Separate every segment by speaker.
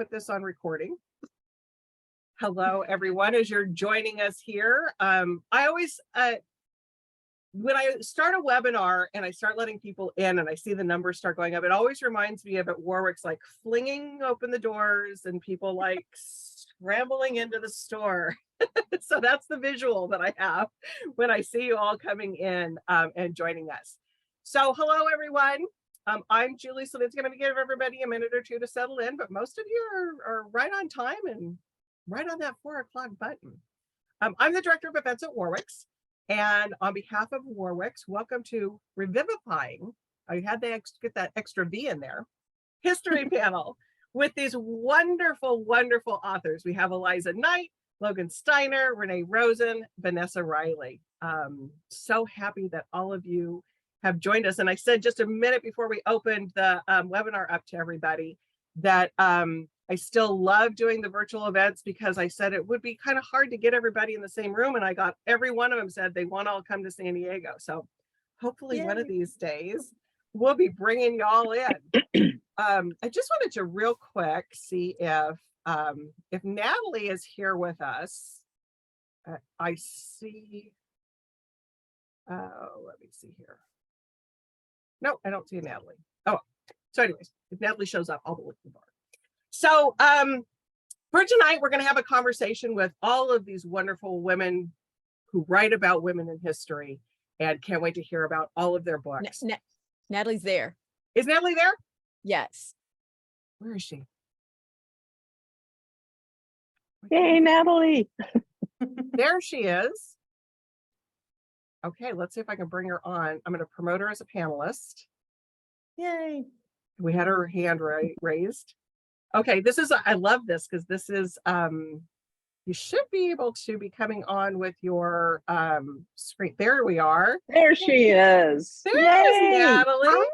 Speaker 1: put this on recording. Hello, everyone, as you're joining us here. I always, when I start a webinar and I start letting people in and I see the numbers start going up, it always reminds me of at Warwick's, like flinging open the doors and people like scrambling into the store. So that's the visual that I have when I see you all coming in and joining us. So hello, everyone. I'm Julie Slavinsky. I'm going to give everybody a minute or two to settle in, but most of you are right on time and right on that 4 o'clock button. I'm the director of events at Warwick's, and on behalf of Warwick's, welcome to Revivifying. I had to get that extra V in there. History panel with these wonderful, wonderful authors. We have Eliza Knight, Logan Steiner, Renee, Rosen, Vanessa Riley. So happy that all of you have joined us. And I said just a minute before we opened the webinar up to everybody that I still love doing the virtual events because I said it would be kind of hard to get everybody in the same room. And I got every one of them said they want to all come to San Diego. So hopefully one of these days we'll be bringing y'all in. I just wanted to real quick see if Natalie is here with us. I see. Let me see here. No, I don't see Natalie. Oh, so anyways, if Natalie shows up, I'll be looking for her. So for tonight, we're going to have a conversation with all of these wonderful women who write about women in history, and can't wait to hear about all of their books.
Speaker 2: Natalie's there.
Speaker 1: Is Natalie there?
Speaker 2: Yes.
Speaker 1: Where is she?
Speaker 3: Yay, Natalie.
Speaker 1: There she is. Okay, let's see if I can bring her on. I'm going to promote her as a panelist.
Speaker 2: Yay.
Speaker 1: We had her hand raised. Okay, this is, I love this because this is, you should be able to be coming on with your screen. There we are.
Speaker 3: There she is.
Speaker 1: There is Natalie.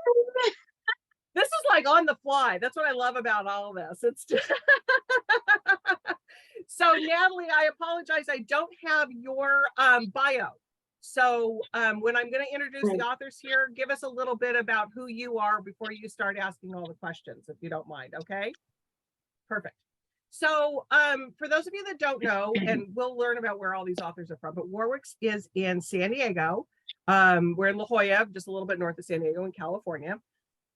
Speaker 1: This is like on the fly. That's what I love about all this. It's just so Natalie, I apologize. I don't have your bio. So when I'm going to introduce the authors here, give us a little bit about who you are before you start asking all the questions, if you don't mind. Okay, perfect. So for those of you that don't know, and we'll learn about where all these authors are from, but Warwick's is in San Diego. We're in La Jolla, just a little bit north of San Diego in California.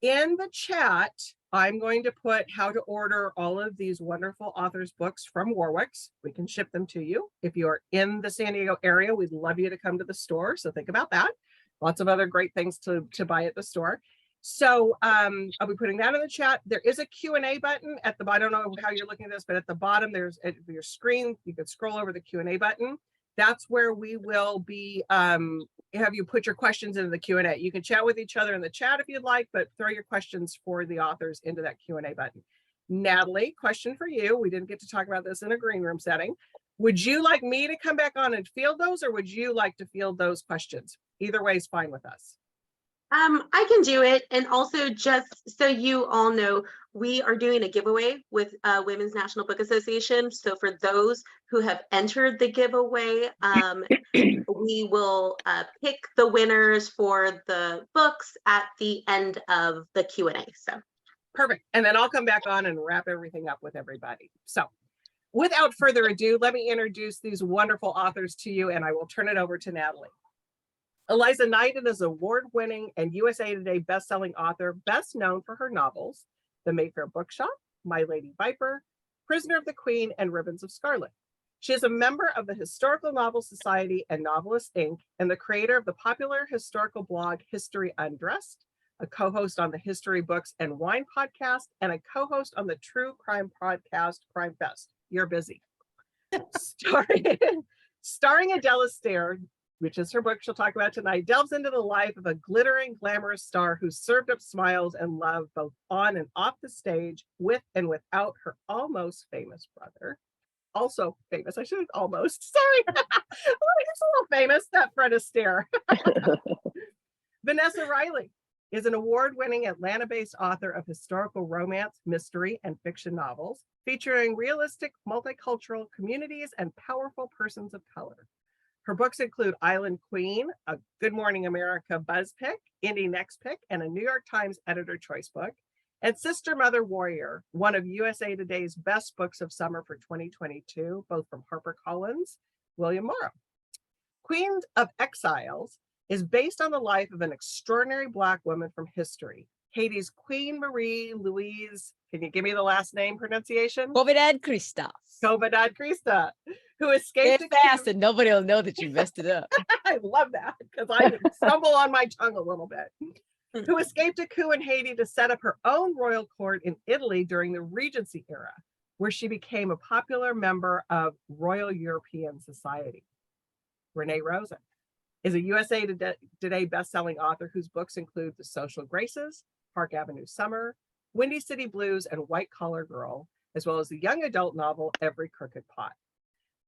Speaker 1: In the chat, I'm going to put how to order all of these wonderful authors' books from Warwick's. We can ship them to you. If you're in the San Diego area, we'd love you to come to the store. So think about that. Lots of other great things to buy at the store. So I'll be putting that in the chat. There is a Q&A button at the bottom. I don't know how you're looking at this, but at the bottom, there's at your screen, you can scroll over the Q&A button. That's where we will be have you put your questions into the Q&A. You can chat with each other in the chat if you'd like, but throw your questions for the authors into that Q&A button. Natalie, question for you. We didn't get to talk about this in a green room setting. Would you like me to come back on and field those, or would you like to field those questions? Either way is fine with us.
Speaker 4: I can do it. And also, just so you all know, we are doing a giveaway with Women's National Book Association. So for those who have entered the giveaway, we will pick the winners for the books at the end of the Q&A. So
Speaker 1: perfect. And then I'll come back on and wrap everything up with everybody. So without further ado, let me introduce these wonderful authors to you, and I will turn it over to Natalie. Eliza Knight is an award-winning and USA Today best-selling author, best known for her novels, The Mayfair Bookshop, My Lady Viper, Prisoner of the Queen, and Ribbons of Scarlet. She is a member of the Historical Novel Society and Novelist Inc., and the creator of the popular historical blog History Undressed, a co-host on the History Books and Wine podcast, and a co-host on the true crime podcast Crime Fest. You're busy. Starring ADELE ASTAIRE, which is her book she'll talk about tonight, delves into the life of a glittering, glamorous star who served up smiles and love both on and off the stage, with and without her almost famous brother. Also famous, I should have almost, sorry. He's a little famous, that Fred Astaire. Vanessa Riley is an award-winning Atlanta-based author of historical romance, mystery, and fiction novels, featuring realistic, multicultural communities and powerful persons of color. Her books include Island Queen, a Good Morning America Buzz Pick, Indie Next Pick, and a New York Times Editor Choice book. And Sister Mother Warrior, one of USA Today's best books of summer for 2022, both from HarperCollins, William Morrow. Queen of Exiles is based on the life of an extraordinary Black woman from history, Haiti's Queen Marie Louise, can you give me the last name pronunciation?
Speaker 2: Covidad Christa.
Speaker 1: Covidad Christa, who escaped
Speaker 2: Get fast and nobody will know that you messed it up.
Speaker 1: I love that because I stumble on my tongue a little bit. Who escaped a coup in Haiti to set up her own royal court in Italy during the Regency era, where she became a popular member of Royal European Society. Renee Rosen is a USA Today best-selling author whose books include The Social Graces, Park Avenue Summer, Windy City Blues, and White Collar Girl, as well as the young adult novel Every Crooked Pot.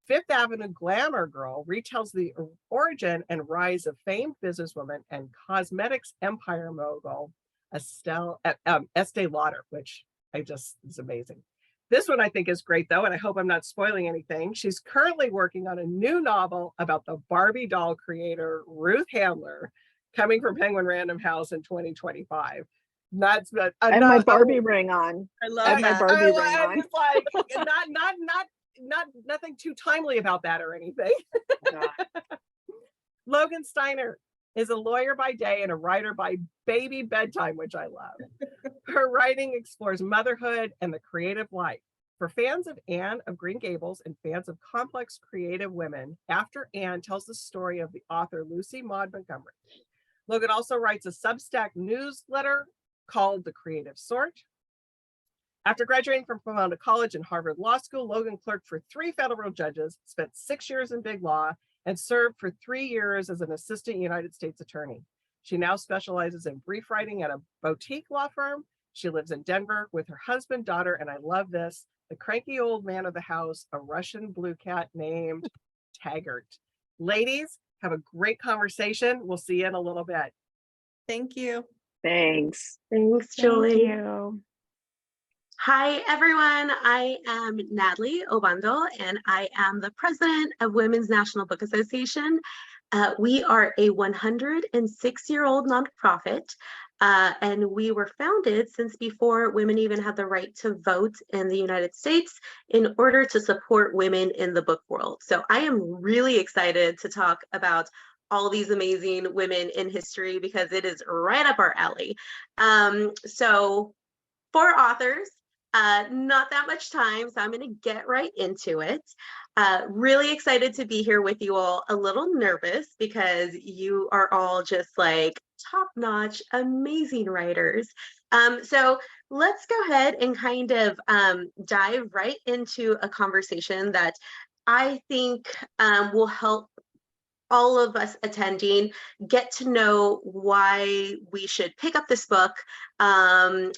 Speaker 1: Fifth Avenue Glamour Girl retells the origin and rise of famed businesswoman and cosmetics empire mogul Estee Lauder, which is amazing. This one I think is great though, and I hope I'm not spoiling anything. She's currently working on a new novel about the Barbie doll creator, Ruth Handler, coming from Penguin Random House in 2025. That's
Speaker 3: I have my Barbie ring on.
Speaker 2: I
Speaker 3: I
Speaker 2: love
Speaker 3: have my
Speaker 2: that.
Speaker 3: Barbie ring
Speaker 1: I
Speaker 3: on.
Speaker 1: was like, nothing too timely about that or anything. Logan Steiner is a lawyer by day and a writer by baby bedtime, which I love. Her writing explores motherhood and the creative life. For fans of Anne of Green Gables and fans of complex creative women, After Anne tells the story of the author Lucy Maud Montgomery. Logan also writes a Substack newsletter called The Creative Sort. After graduating from Pomona College and Harvard Law School, Logan clerked for 3 federal judges, spent 6 years in big law, and served for 3 years as an assistant United States attorney. She now specializes in brief writing at a boutique law firm. She lives in Denver with her husband, daughter, and I love this, the cranky old man of the house, a Russian blue cat named Taggart. Ladies, have a great conversation. We'll see you in a little bit.
Speaker 2: Thank you.
Speaker 3: Thanks.
Speaker 4: Thanks, Julie.
Speaker 3: Thank you.
Speaker 4: Hi, everyone. I am Natalie Obando, and I am the president of Women's National Book Association. We are a 106-year-old nonprofit, and we were founded since before women even had the right to vote in the United States in order to support women in the book world. So I am really excited to talk about all these amazing women in history because it is right up our alley. So 4 authors, not that much time, so I'm going to get right into it. Really excited to be here with you all. A little nervous because you are all just like top-notch, amazing writers. So let's go ahead and kind of dive right into a conversation that I think will help all of us attending get to know why we should pick up this book, and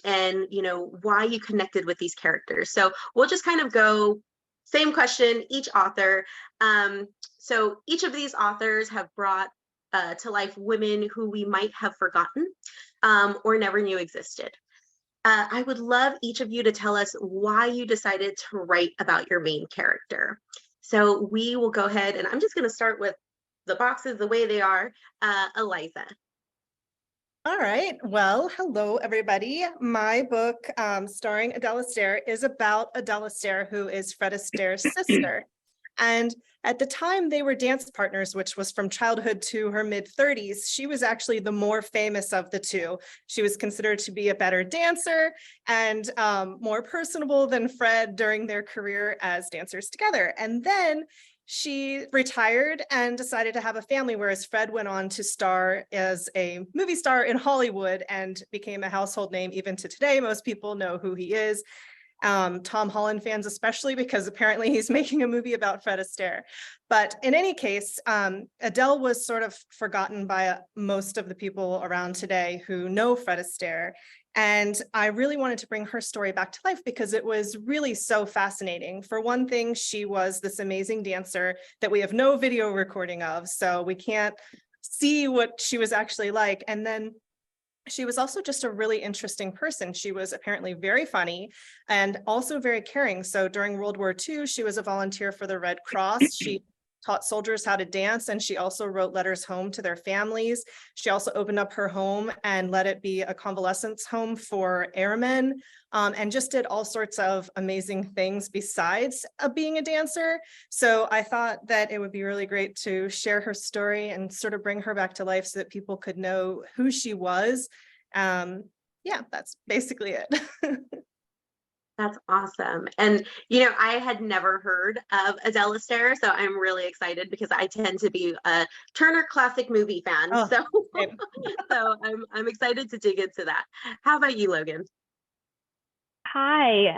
Speaker 4: why you connected with these characters. So we'll just kind of go same question, each author. So each of these authors have brought to life women who we might have forgotten or never knew existed. I would love each of you to tell us why you decided to write about your main character. So we will go ahead, and I'm just going to start with the boxes the way they are. Eliza.
Speaker 5: All right. Well, hello, everybody. My book, starring ADELE Astaire, is about ADELE Astaire, who is Fred Astaire's sister. And at the time they were dance partners, which was from childhood to her mid-30s, she was actually the more famous of the two. She was considered to be a better dancer and more personable than Fred during their career as dancers together. And then she retired and decided to have a family, whereas Fred went on to star as a movie star in Hollywood and became a household name even to today. Most people know who he is. Tom Holland fans especially, because apparently he's making a movie about Fred Astaire. But in any case, ADELE was sort of forgotten by most of the people around today who know Fred Astaire. And I really wanted to bring her story back to life because it was really so fascinating. For one thing, she was this amazing dancer that we have no video recording of, so we can't see what she was actually like. And then she was also just a really interesting person. She was apparently very funny and also very caring. So during World War II, she was a volunteer for the Red Cross. She taught soldiers how to dance, and she also wrote letters home to their families. She also opened up her home and let it be a convalescence home for airmen, and just did all sorts of amazing things besides being a dancer. So I thought that it would be really great to share her story and sort of bring her back to life so that people could know who she was. Yeah, that's basically it.
Speaker 4: That's awesome. And, you know, I had never heard of ADELE ASTAIRE, so I'm really excited because I tend to be a Turner Classic Movie fan.
Speaker 5: Oh,
Speaker 4: So,
Speaker 5: same.
Speaker 4: so I'm excited to dig into that. How about you, Logan?
Speaker 6: Hi,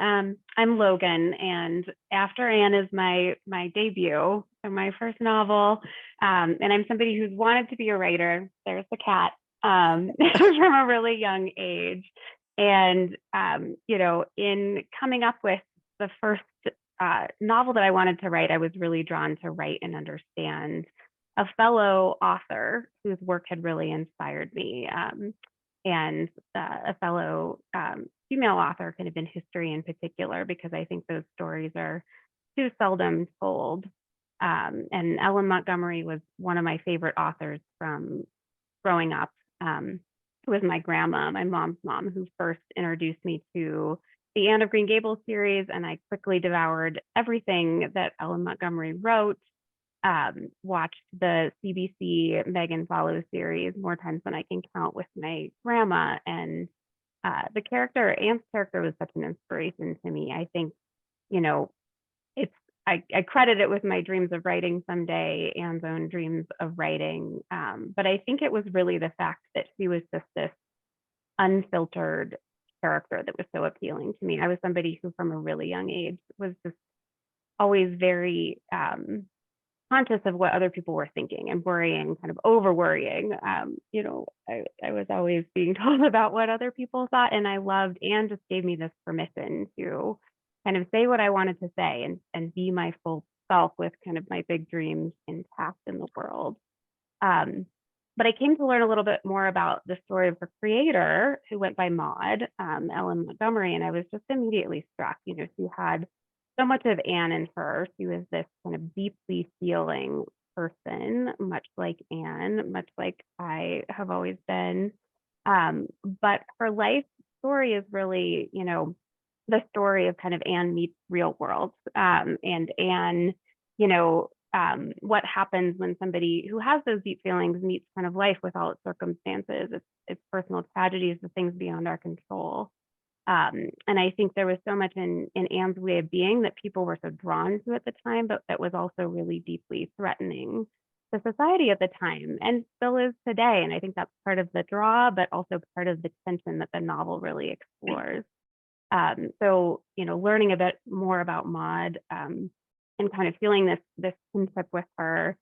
Speaker 6: I'm Logan, and After Anne is my debut, so my first novel, and I'm somebody who's wanted to be a writer. There's the cat, from a really young age, and you know, in coming up with the first novel that I wanted to write, I was really drawn to write and understand a fellow author whose work had really inspired me, and a fellow female author, kind of in history in particular, because I think those stories are too seldom told. And Ellen Montgomery was one of my favorite authors from growing up. It was my grandma, my mom's mom, who first introduced me to the Anne of Green Gables series, and I quickly devoured everything that Ellen Montgomery wrote. Watched the CBC Megan Follow series more times than I can count with my grandma, and the character, Anne's character, was such an inspiration to me. I think, you know, I credit it with my dreams of writing someday, Anne's own dreams of writing, but I think it was really the fact that she was just this unfiltered character that was so appealing to me. I was somebody who, from a really young age, was just always very conscious of what other people were thinking and worrying, kind of over worrying. You know, I was always being told about what other people thought, and I loved, Anne just gave me this permission to kind of say what I wanted to say and be my full self with kind of my big dreams intact in the world. But I came to learn a little bit more about the story of her creator, who went by Maud, Ellen Montgomery, and I was just immediately struck. You know, she had so much of Anne in her. She was this kind of deeply feeling person, much like Anne, much like I have always been. But her life story is really, you know, the story of kind of Anne meets real world. And Anne, you know, what happens when somebody who has those deep feelings meets kind of life with all its circumstances, its personal tragedies, the things beyond our control. And I think there was so much in Anne's way of being that people were so drawn to at the time, but that was also really deeply threatening to society at the time, and still is today. And I think that's part of the draw, but also part of the tension that the novel really explores. So, you know, learning a bit more about Maud, and kind of feeling this kinship with her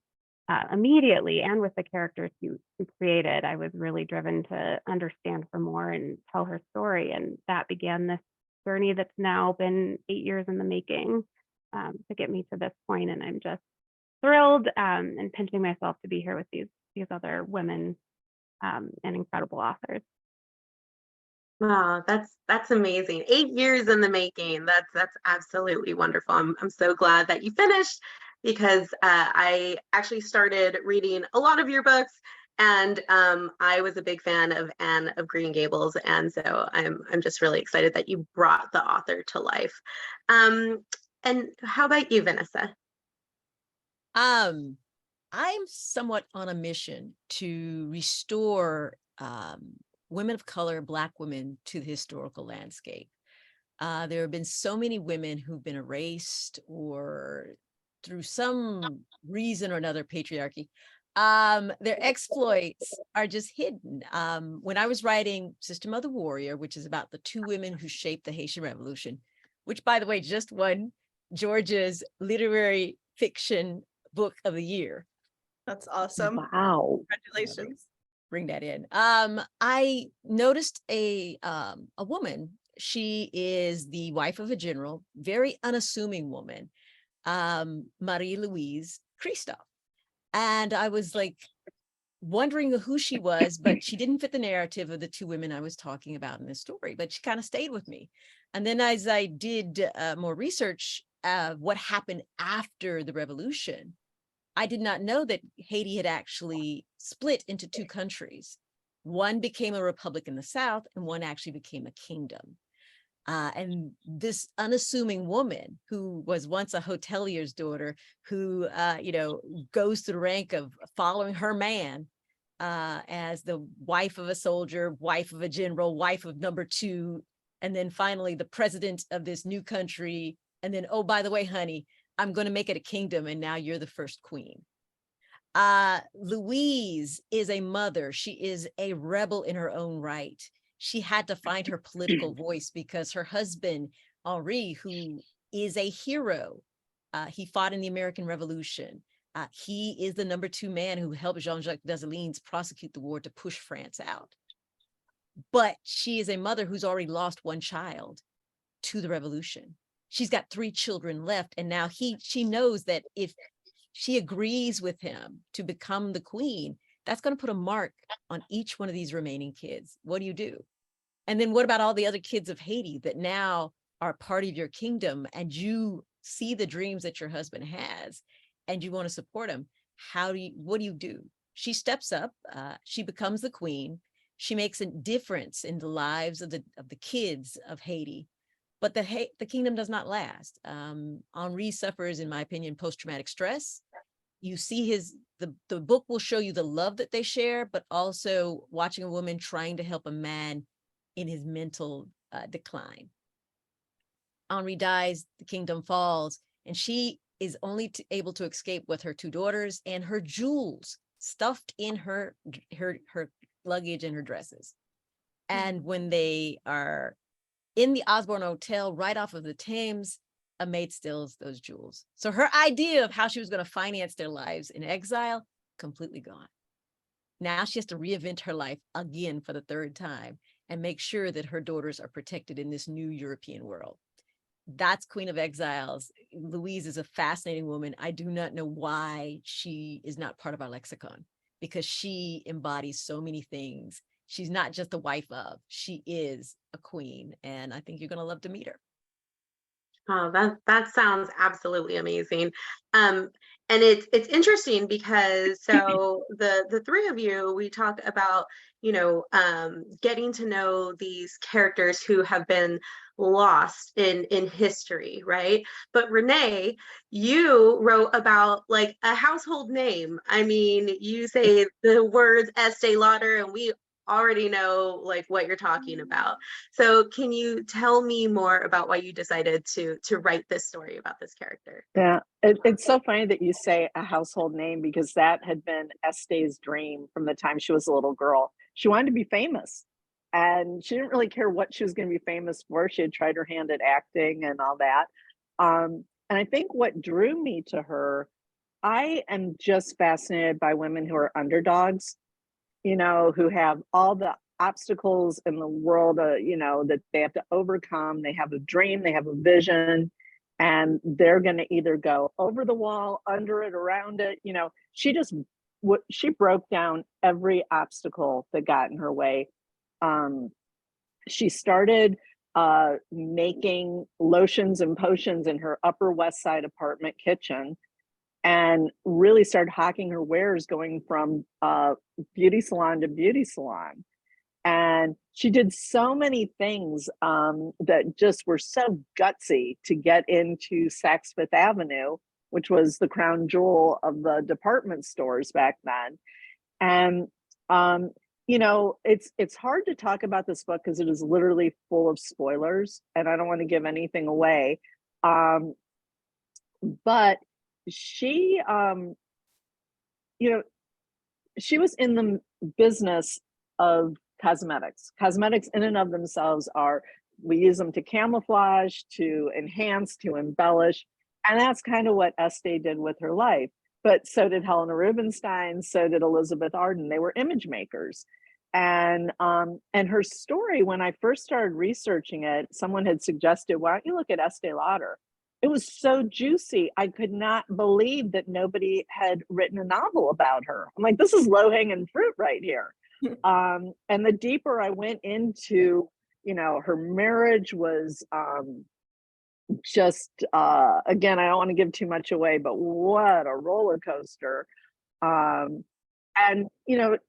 Speaker 6: immediately, and with the characters who created, I was really driven to understand her more and tell her story. And that began this journey that's now been 8 years in the making, to get me to this point. And I'm just thrilled, and pinching myself to be here with these other women, and incredible authors.
Speaker 4: Wow, that's amazing. 8 years in the making. That's absolutely wonderful. I'm so glad that you finished, because I actually started reading a lot of your books, and I was a big fan of Anne of Green Gables, and so I'm just really excited that you brought the author to life. And how about you, Vanessa?
Speaker 2: I'm somewhat on a mission to restore women of color, Black women, to the historical landscape. There have been so many women who've been erased, or through some reason or another, patriarchy, their exploits are just hidden. When I was writing Sister Mother Warrior, which is about the two women who shaped the Haitian Revolution, which, by the way, just won Georgia's literary fiction book of the year.
Speaker 5: That's awesome.
Speaker 3: Wow.
Speaker 5: Congratulations.
Speaker 2: Bring that in. I noticed a woman. She is the wife of a general, very unassuming woman, Marie-Louise Christophe. And I was like wondering who she was, but she didn't fit the narrative of the two women I was talking about in this story, but she kind of stayed with me. And then as I did more research of what happened after the revolution, I did not know that Haiti had actually split into two countries. One became a republic in the South, and one actually became a kingdom. And this unassuming woman who was once a hotelier's daughter, who, goes through the rank of following her man as the wife of a soldier, wife of a general, wife of number two, and then finally the president of this new country. And then, oh, by the way, honey, I'm going to make it a kingdom, and now you're the first queen. Louise is a mother. She is a rebel in her own right. She had to find her political voice because her husband, Henri, who is a hero, he fought in the American Revolution. He is the number two man who helped Jean-Jacques Dessalines prosecute the war to push France out. But she is a mother who's already lost one child to the revolution. She's got 3 children left. And now she knows that if she agrees with him to become the queen, that's going to put a mark on each one of these remaining kids. What do you do? And then what about all the other kids of Haiti that now are part of your kingdom, and you see the dreams that your husband has and you want to support him? What do you do? She steps up, she becomes the queen. She makes a difference in the lives of the kids of Haiti. But the kingdom does not last. Henri suffers, in my opinion, post-traumatic stress. You see the book will show you the love that they share, but also watching a woman trying to help a man in his mental decline. Henri dies, the kingdom falls, and she is only able to escape with her 2 daughters and her jewels stuffed in her luggage and her dresses. And when they are in the Osborne Hotel right off of the Thames, a maid steals those jewels. So her idea of how she was going to finance their lives in exile, completely gone. Now she has to reinvent her life again for the 3rd time and make sure that her daughters are protected in this new European world. That's Queen of Exiles. Louise is a fascinating woman. I do not know why she is not part of our lexicon, because she embodies so many things. She's not just the wife of, she is a queen. And I think you're going to love to meet her.
Speaker 4: Oh, that sounds absolutely amazing. And it's interesting because so the 3 of you, we talk about, getting to know these characters who have been lost in history, right? But Renee, you wrote about like a household name. I mean, you say the words Estee Lauder, and we already know like what you're talking about. So can you tell me more about why you decided to write this story about this character?
Speaker 3: Yeah, it's so funny that you say a household name, because that had been Este's dream from the time she was a little girl. She wanted to be famous, and she didn't really care what she was going to be famous for. She had tried her hand at acting and all that. And I think what drew me to her, I am just fascinated by women who are underdogs, who have all the obstacles in the world, that they have to overcome. They have a dream, they have a vision, and they're going to either go over the wall, under it, around it. She broke down every obstacle that got in her way. She started making lotions and potions in her Upper West Side apartment kitchen, and really started hawking her wares, going from beauty salon to beauty salon. And she did so many things that just were so gutsy to get into Saks Fifth Avenue, which was the crown jewel of the department stores back then. And it's hard to talk about this book because it is literally full of spoilers, and I don't want to give anything away. But she, she was in the business of cosmetics. Cosmetics in and of themselves we use them to camouflage, to enhance, to embellish. And that's kind of what Estee did with her life. But so did Helena Rubinstein, so did Elizabeth Arden. They were image makers. And her story, when I first started researching it, someone had suggested, why don't you look at Estee Lauder? It was so juicy. I could not believe that nobody had written a novel about her. I'm like, this is low-hanging fruit right here. And the deeper I went into, her marriage was just again, I don't want to give too much away, but what a roller coaster. Um, and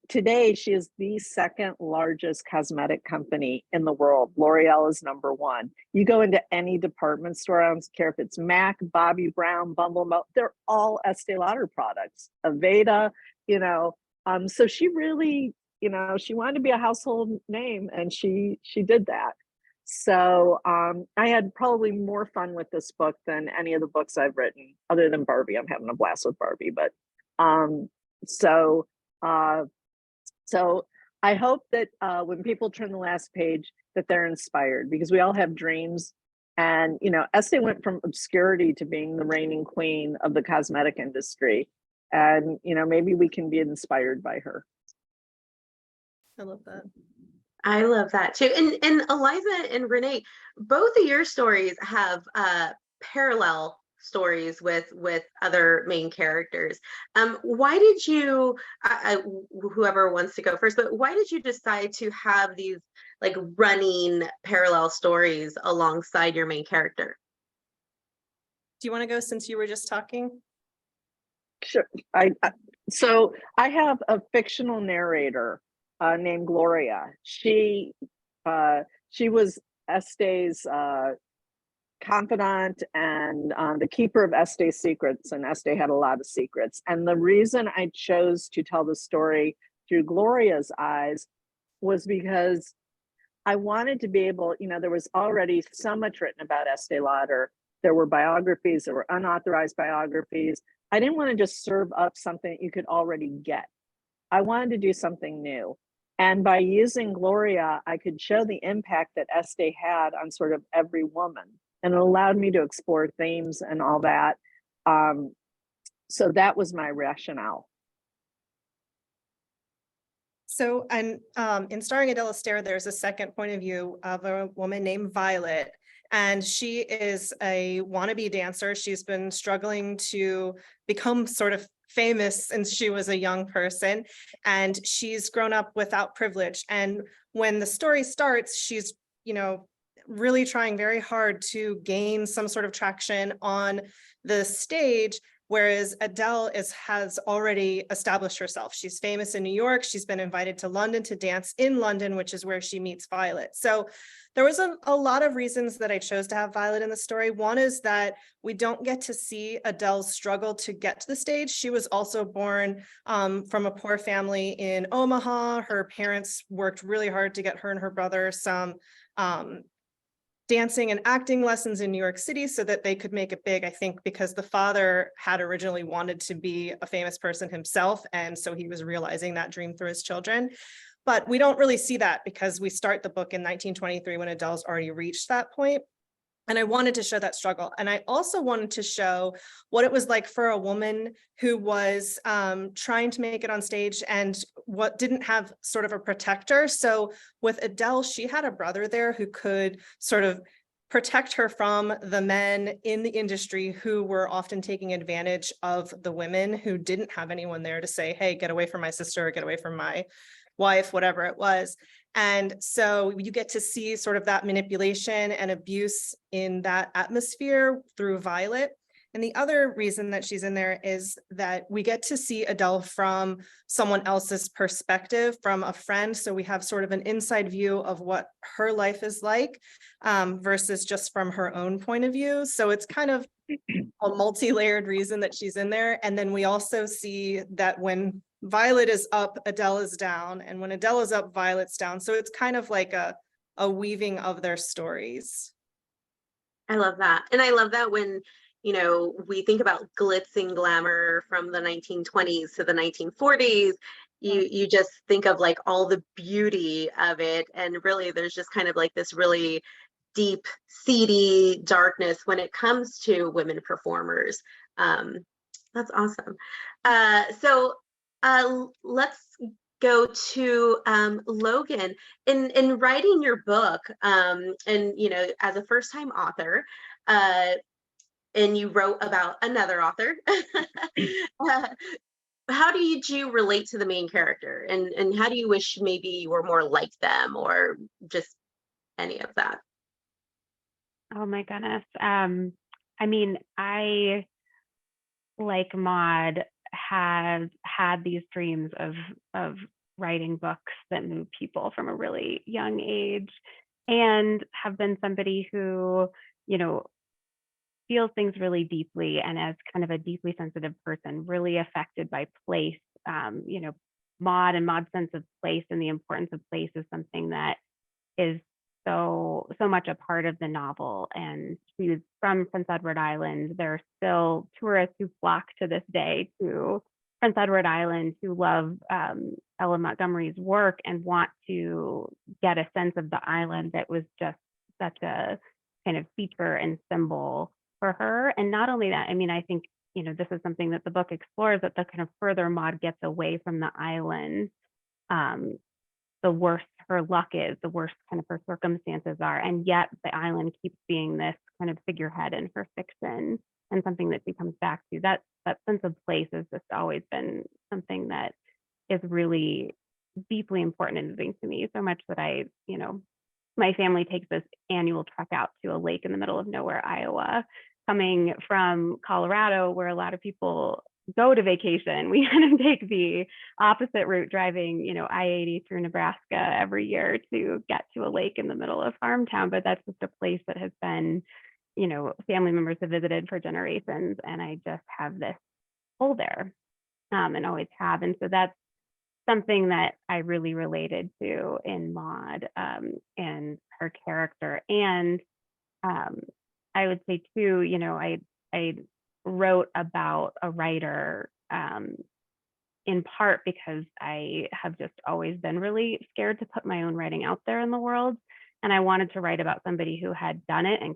Speaker 3: today she is the second largest cosmetic company in the world. L'Oreal is number one. You go into any department store, I don't care if it's MAC, Bobbi Brown, Bumble, they're all Estee Lauder products. Aveda, so she really, she wanted to be a household name, and she did that. So I had probably more fun with this book than any of the books I've written, other than Barbie. I'm having a blast with Barbie, but so so I hope that when people turn the last page, that they're inspired, because we all have dreams. And Estee went from obscurity to being the reigning queen of the cosmetic industry, and maybe we can be inspired by her.
Speaker 5: I love that.
Speaker 4: I love that too. And Eliza and Renee, both of your stories have parallel stories with other main characters. Why did you, whoever wants to go first, but why did you decide to have these like running parallel stories alongside your main character?
Speaker 5: Do you want to go, since you were just talking?
Speaker 3: Sure. So I have a fictional narrator named Gloria. She was Estee's confidant and the keeper of Estee's secrets, and Estee had a lot of secrets. And the reason I chose to tell the story through Gloria's eyes was because I wanted to be able, there was already so much written about Estee Lauder. There were biographies, there were unauthorized biographies. I didn't want to just serve up something that you could already get. I wanted to do something new. And by using Gloria, I could show the impact that Estee had on sort of every woman. And it allowed me to explore themes and all that. So that was my rationale.
Speaker 5: So, and in starring ADELE ASTAIRE, there's a second point of view of a woman named Violet. And she is a wannabe dancer. She's been struggling to become sort of famous since she was a young person, and she's grown up without privilege. And when the story starts, she's, really trying very hard to gain some sort of traction on the stage, whereas ADELE has already established herself. She's famous in New York. She's been invited to London to dance in London, which is where she meets Violet. So there was a lot of reasons that I chose to have Violet in the story. One is that we don't get to see ADELE's struggle to get to the stage. She was also born from a poor family in Omaha. Her parents worked really hard to get her and her brother some dancing and acting lessons in New York City so that they could make it big, I think, because the father had originally wanted to be a famous person himself. And so he was realizing that dream through his children. But we don't really see that because we start the book in 1923 when ADELE's already reached that point. And I wanted to show that struggle. And I also wanted to show what it was like for a woman who was trying to make it on stage and what didn't have sort of a protector. So with ADELE, she had a brother there who could sort of protect her from the men in the industry who were often taking advantage of the women who didn't have anyone there to say, hey, get away from my sister, or get away from my wife, whatever it was. And so you get to see sort of that manipulation and abuse in that atmosphere through Violet. And the other reason that she's in there is that we get to see ADELE from someone else's perspective, from a friend. So we have sort of an inside view of what her life is like versus just from her own point of view. So it's kind of a multi-layered reason that she's in there. And then we also see that when Violet is up, ADELE is down, and when ADELE is up, Violet's down. So it's kind of like a weaving of their stories.
Speaker 4: I love that. And I love that when, we think about glitz and glamour from the 1920s to the 1940s, you just think of like all the beauty of it. And really, there's just kind of like this really deep, seedy darkness when it comes to women performers. That's awesome. So let's go to Logan. In writing your book, and as a first-time author, and you wrote about another author, how did you relate to the main character, and how do you wish maybe you were more like them, or just any of that?
Speaker 6: Oh my goodness. I mean, I, like Maud, have had these dreams of writing books that move people from a really young age, and have been somebody who, you know, feels things really deeply, and as kind of a deeply sensitive person, really affected by place. You know, Maud's sense of place and the importance of place is something that is so much a part of the novel. And she was from Prince Edward Island. There are still tourists who flock to this day to Prince Edward Island who love Ella Montgomery's work and want to get a sense of the island that was just such a kind of feature and symbol for her. And not only that, I mean, I think, you know, this is something that the book explores, that the kind of further Maud gets away from the island, the worse her luck is, the worse kind of her circumstances are. And yet the island keeps being this kind of figurehead in her fiction, and something that she comes back to. That sense of place has just always been something that is really deeply important and moving to me, so much that I, you know, my family takes this annual trek out to a lake in the middle of nowhere, Iowa. Coming from Colorado, where a lot of people go to vacation, we kind of take the opposite route, driving, you know, I-80 through Nebraska every year to get to a lake in the middle of farm town. But that's just a place that has been, you know, family members have visited for generations, and I just have this pull there, and always have. And so that's something that I really related to in Maud, and her character. And I would say too, you know, I wrote about a writer in part because I have just always been really scared to put my own writing out there in the world. And I wanted to write about somebody who had done it and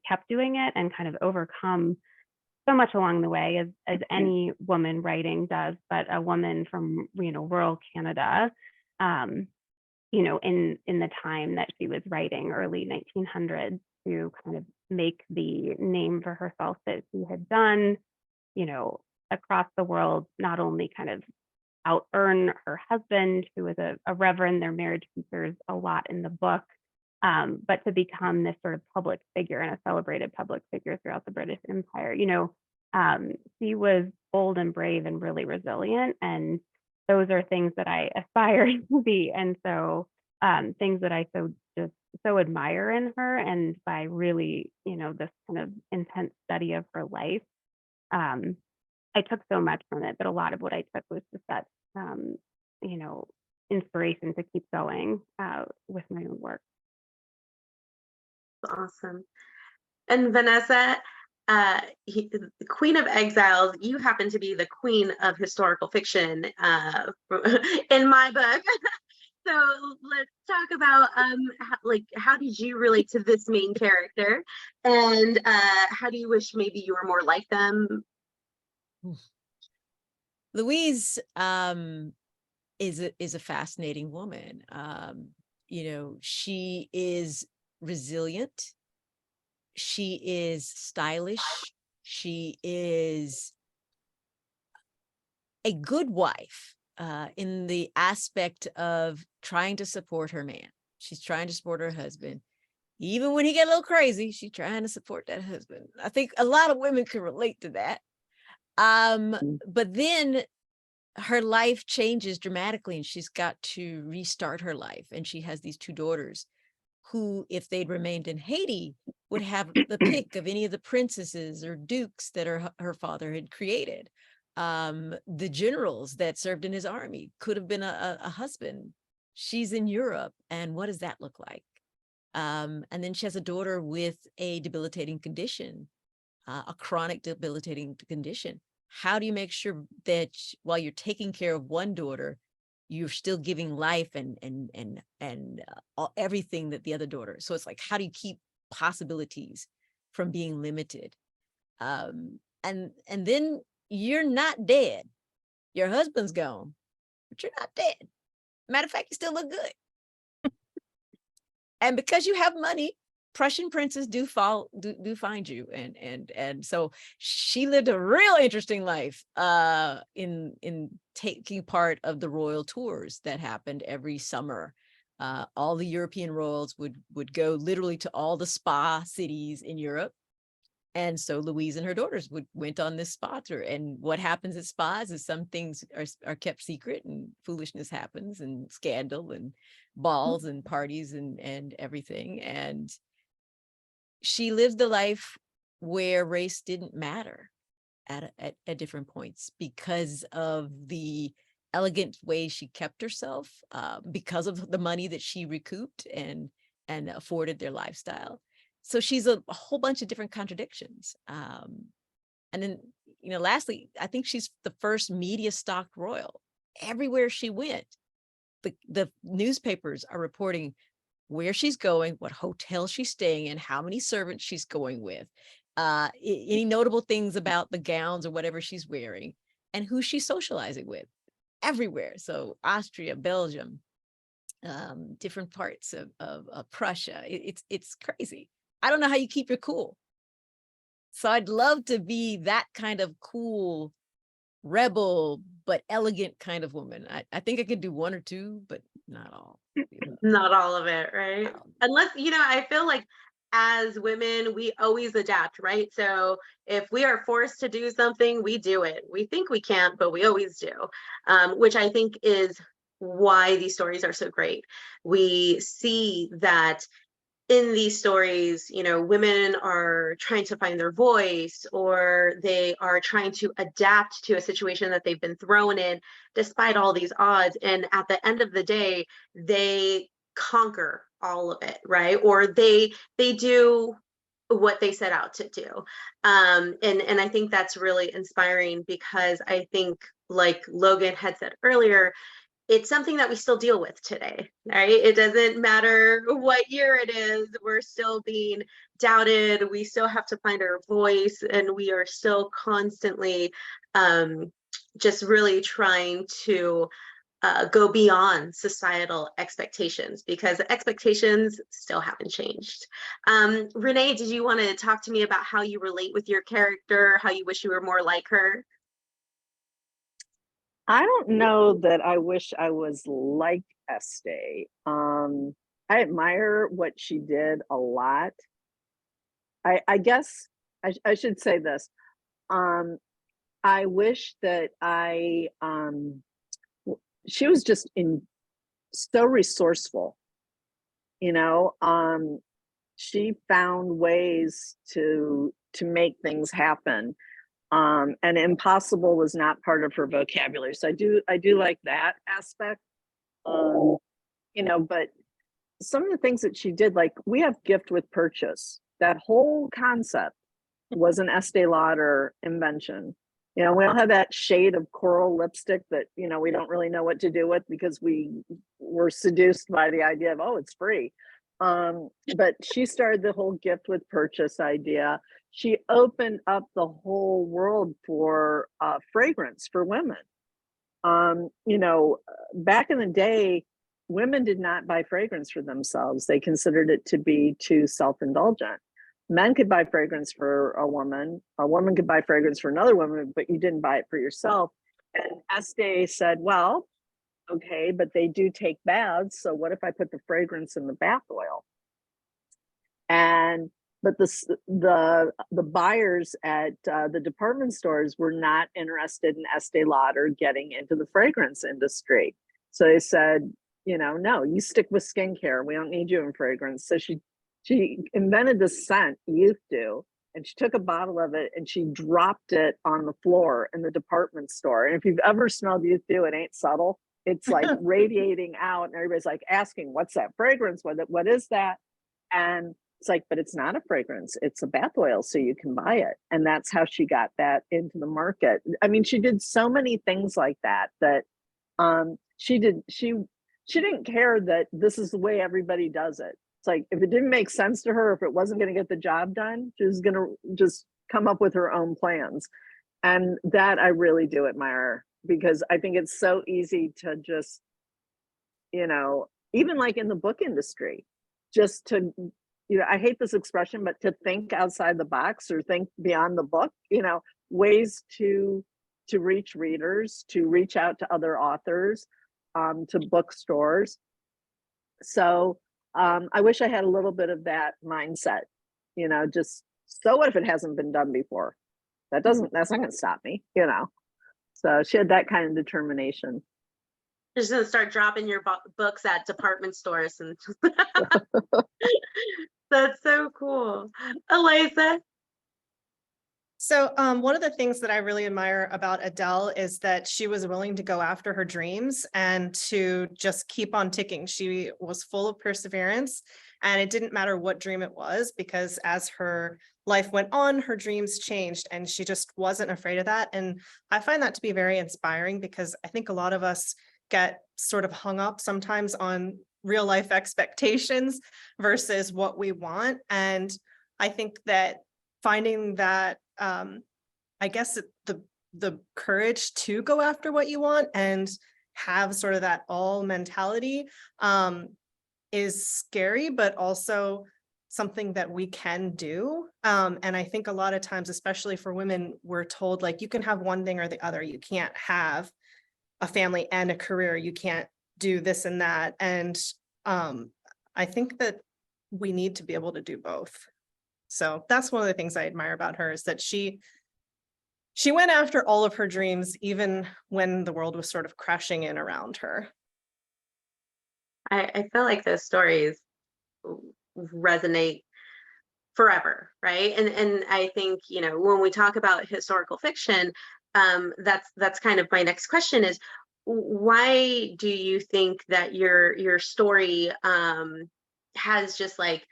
Speaker 6: kept doing it, and kind of overcome so much along the way, as any woman writing does, but a woman from, you know, rural Canada, you know, in the time that she was writing, early 1900s, to kind of make the name for herself that she had done, you know, across the world, not only kind of out earn her husband, who was a reverend. Their marriage features a lot in the book, but to become this sort of public figure and a celebrated public figure throughout the British Empire. You know, she was bold and brave and really resilient, and those are things that I aspire to be. And so things that I so admire in her, and by really, you know, this kind of intense study of her life, I took so much from it. But a lot of what I took was just that, you know, inspiration to keep going with my own work.
Speaker 4: Awesome. And Vanessa, the Queen of Exiles, you happen to be the queen of historical fiction in my book. So let's talk about how did you relate to this main character, and how do you wish maybe you were more like them?
Speaker 2: Louise is a fascinating woman. You know, she is resilient. She is stylish. She is a good wife in the aspect of trying to support her man. She's trying to support her husband. Even when he get a little crazy, she's trying to support that husband. I think a lot of women can relate to that. But then her life changes dramatically, and she's got to restart her life. And she has these two daughters who, if they'd remained in Haiti, would have the pick of any of the princesses or dukes that her father had created. The generals that served in his army could have been a husband. She's in Europe, and what does that look like? And then she has a daughter with a debilitating condition, a chronic debilitating condition. How do you make sure that while you're taking care of one daughter, you're still giving life and everything that the other daughter? So it's like, how do you keep possibilities from being limited? And then you're not dead. Your husband's gone, but you're not dead. Matter of fact, you still look good. And because you have money, Prussian princes do find you, and so she lived a real interesting life in taking part of the royal tours that happened every summer All the European royals would go literally to all the spa cities in Europe. And so Louise and her daughters went on this spa tour. And what happens at spas is some things are kept secret, and foolishness happens, and scandal, and balls and parties and everything. And she lived the life where race didn't matter at different points, because of the elegant way she kept herself, because of the money that she recouped and afforded their lifestyle. So she's a whole bunch of different contradictions. And then, lastly, I think she's the first media stocked royal. Everywhere she went, the newspapers are reporting where she's going, what hotel she's staying in, how many servants she's going with, any notable things about the gowns or whatever she's wearing, and who she's socializing with. Everywhere. So Austria, Belgium, different parts of Prussia. It's crazy. I don't know how you keep your cool. So I'd love to be that kind of cool, rebel, but elegant kind of woman. I think I could do one or two, but not all.
Speaker 4: Not all of it, right? Unless, I feel like as women, we always adapt, right? So if we are forced to do something, we do it. We think we can't, but we always do, which I think is why these stories are so great. We see that in these stories, women are trying to find their voice, or they are trying to adapt to a situation that they've been thrown in despite all these odds. And at the end of the day, they conquer all of it, right? Or they do what they set out to do. And I think that's really inspiring, because I think, like Logan had said earlier, it's something that we still deal with today, right? It doesn't matter what year it is, we're still being doubted, we still have to find our voice, and we are still constantly just really trying to go beyond societal expectations, because the expectations still haven't changed. Renee, did you want to talk to me about how you relate with your character, how you wish you were more like her?
Speaker 3: I don't know that I wish I was like Estee. I admire what she did a lot. I guess I should say this. I wish that she was just so resourceful, she found ways to make things happen. And impossible was not part of her vocabulary. So I do like that aspect. But some of the things that she did, like we have gift with purchase, that whole concept was an Estee Lauder invention. We all have that shade of coral lipstick that, we don't really know what to do with, because we were seduced by the idea of, oh, it's free. But she started the whole gift with purchase idea. She opened up the whole world for fragrance for women. Back in the day, women did not buy fragrance for themselves. They considered it to be too self-indulgent. Men could buy fragrance for a woman could buy fragrance for another woman, but you didn't buy it for yourself. And Estee said, well, okay, but they do take baths. So what if I put the fragrance in the bath oil? But the buyers at the department stores were not interested in Estee Lauder getting into the fragrance industry. So they said, no, you stick with skincare. We don't need you in fragrance. So she invented this scent, Youth Dew, and she took a bottle of it and she dropped it on the floor in the department store. And if you've ever smelled Youth Dew, it ain't subtle. It's like radiating out, and everybody's like asking, what's that fragrance? What is that? And it's like, but it's not a fragrance, it's a bath oil, so you can buy it. And that's how she got that into the market. I mean, she did so many things like that she didn't care that this is the way everybody does it. It's like, if it didn't make sense to her, if it wasn't going to get the job done, she was going to just come up with her own plans. And that I really do admire, because I think it's so easy to just, even like in the book industry, just to, I hate this expression, but to think outside the box or think beyond the book, ways to reach readers, to reach out to other authors, to bookstores. So I wish I had a little bit of that mindset, you know, just so what if it hasn't been done before? That's not gonna stop me, you know. So she had that kind of determination.
Speaker 4: You're just gonna start dropping your books at department stores, and that's so cool. Eliza.
Speaker 5: So one of the things that I really admire about ADELE is that she was willing to go after her dreams and to just keep on ticking. She was full of perseverance, and it didn't matter what dream it was, because as her life went on, her dreams changed, and she just wasn't afraid of that. And I find that to be very inspiring, because I think a lot of us get sort of hung up sometimes on real life expectations versus what we want. And I think that finding that I guess the courage to go after what you want and have sort of that all mentality is scary, but also something that we can do. And I think a lot of times, especially for women, we're told like, you can have one thing or the other. You can't have a family and a career. You can't do this and that. And I think that we need to be able to do both. So that's one of the things I admire about her, is that she went after all of her dreams, even when the world was sort of crashing in around her.
Speaker 4: I feel like those stories resonate forever, right? And I think, you know, when we talk about historical fiction, that's kind of my next question is, why do you think that your story has just like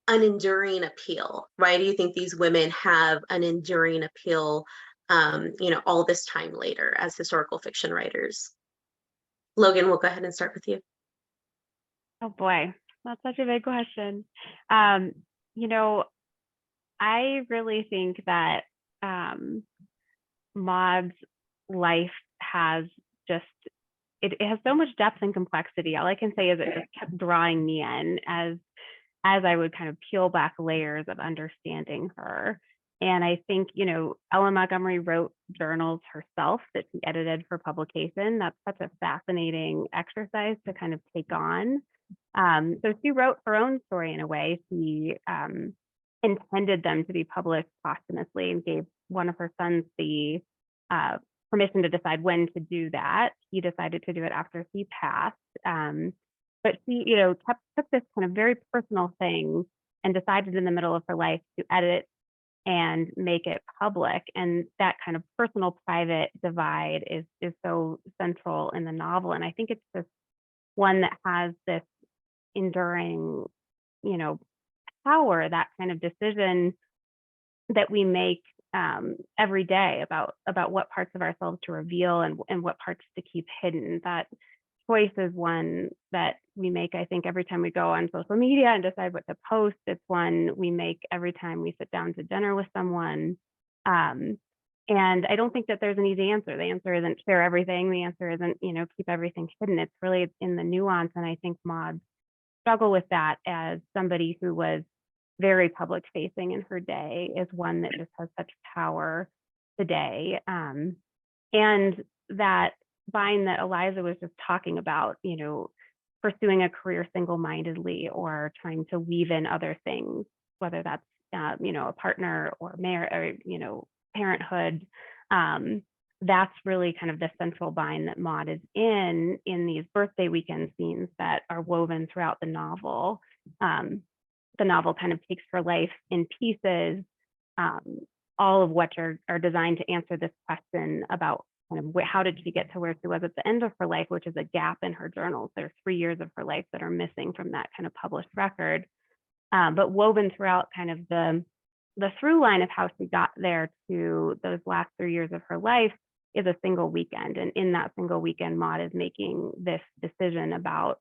Speaker 4: an enduring appeal? Why do you think these women have an enduring appeal, you know, all this time later as historical fiction writers? Logan, we'll go ahead and start with you.
Speaker 6: Oh boy, that's such a big question. You know, I really think that Maud's life has just, it has so much depth and complexity. All I can say is it just kept drawing me in as I would kind of peel back layers of understanding her. And I think, you know, Ellen Montgomery wrote journals herself that she edited for publication. That's such a fascinating exercise to kind of take on. So she wrote her own story in a way. She intended them to be published posthumously and gave one of her sons the permission to decide when to do that. He decided to do it after he passed. But she, you know, took this kind of very personal thing and decided in the middle of her life to edit and make it public. And that kind of personal private divide is so central in the novel. And I think it's just one that has this enduring, you know, power, that kind of decision that we make every day about what parts of ourselves to reveal and what parts to keep hidden. That choice is one that we make, I think, every time we go on social media and decide what to post. It's one we make every time we sit down to dinner with someone. And I don't think that there's an easy answer. The answer isn't share everything. The answer isn't, you know, keep everything hidden. It's really in the nuance. And I think Maud struggled with that as somebody who was very public facing in her day, is one that just has such power today. And that bind that Eliza was just talking about, you know, pursuing a career single-mindedly or trying to weave in other things, whether that's, you know, a partner or or, you know, parenthood. That's really kind of the central bind that Maud is in these birthday weekend scenes that are woven throughout the novel. The novel kind of takes her life in pieces, all of which are designed to answer this question about kind of how did she get to where she was at the end of her life, which is a gap in her journals. There are 3 years of her life that are missing from that kind of published record. But woven throughout kind of the through line of how she got there to those last 3 years of her life is a single weekend. And in that single weekend, Maud is making this decision about,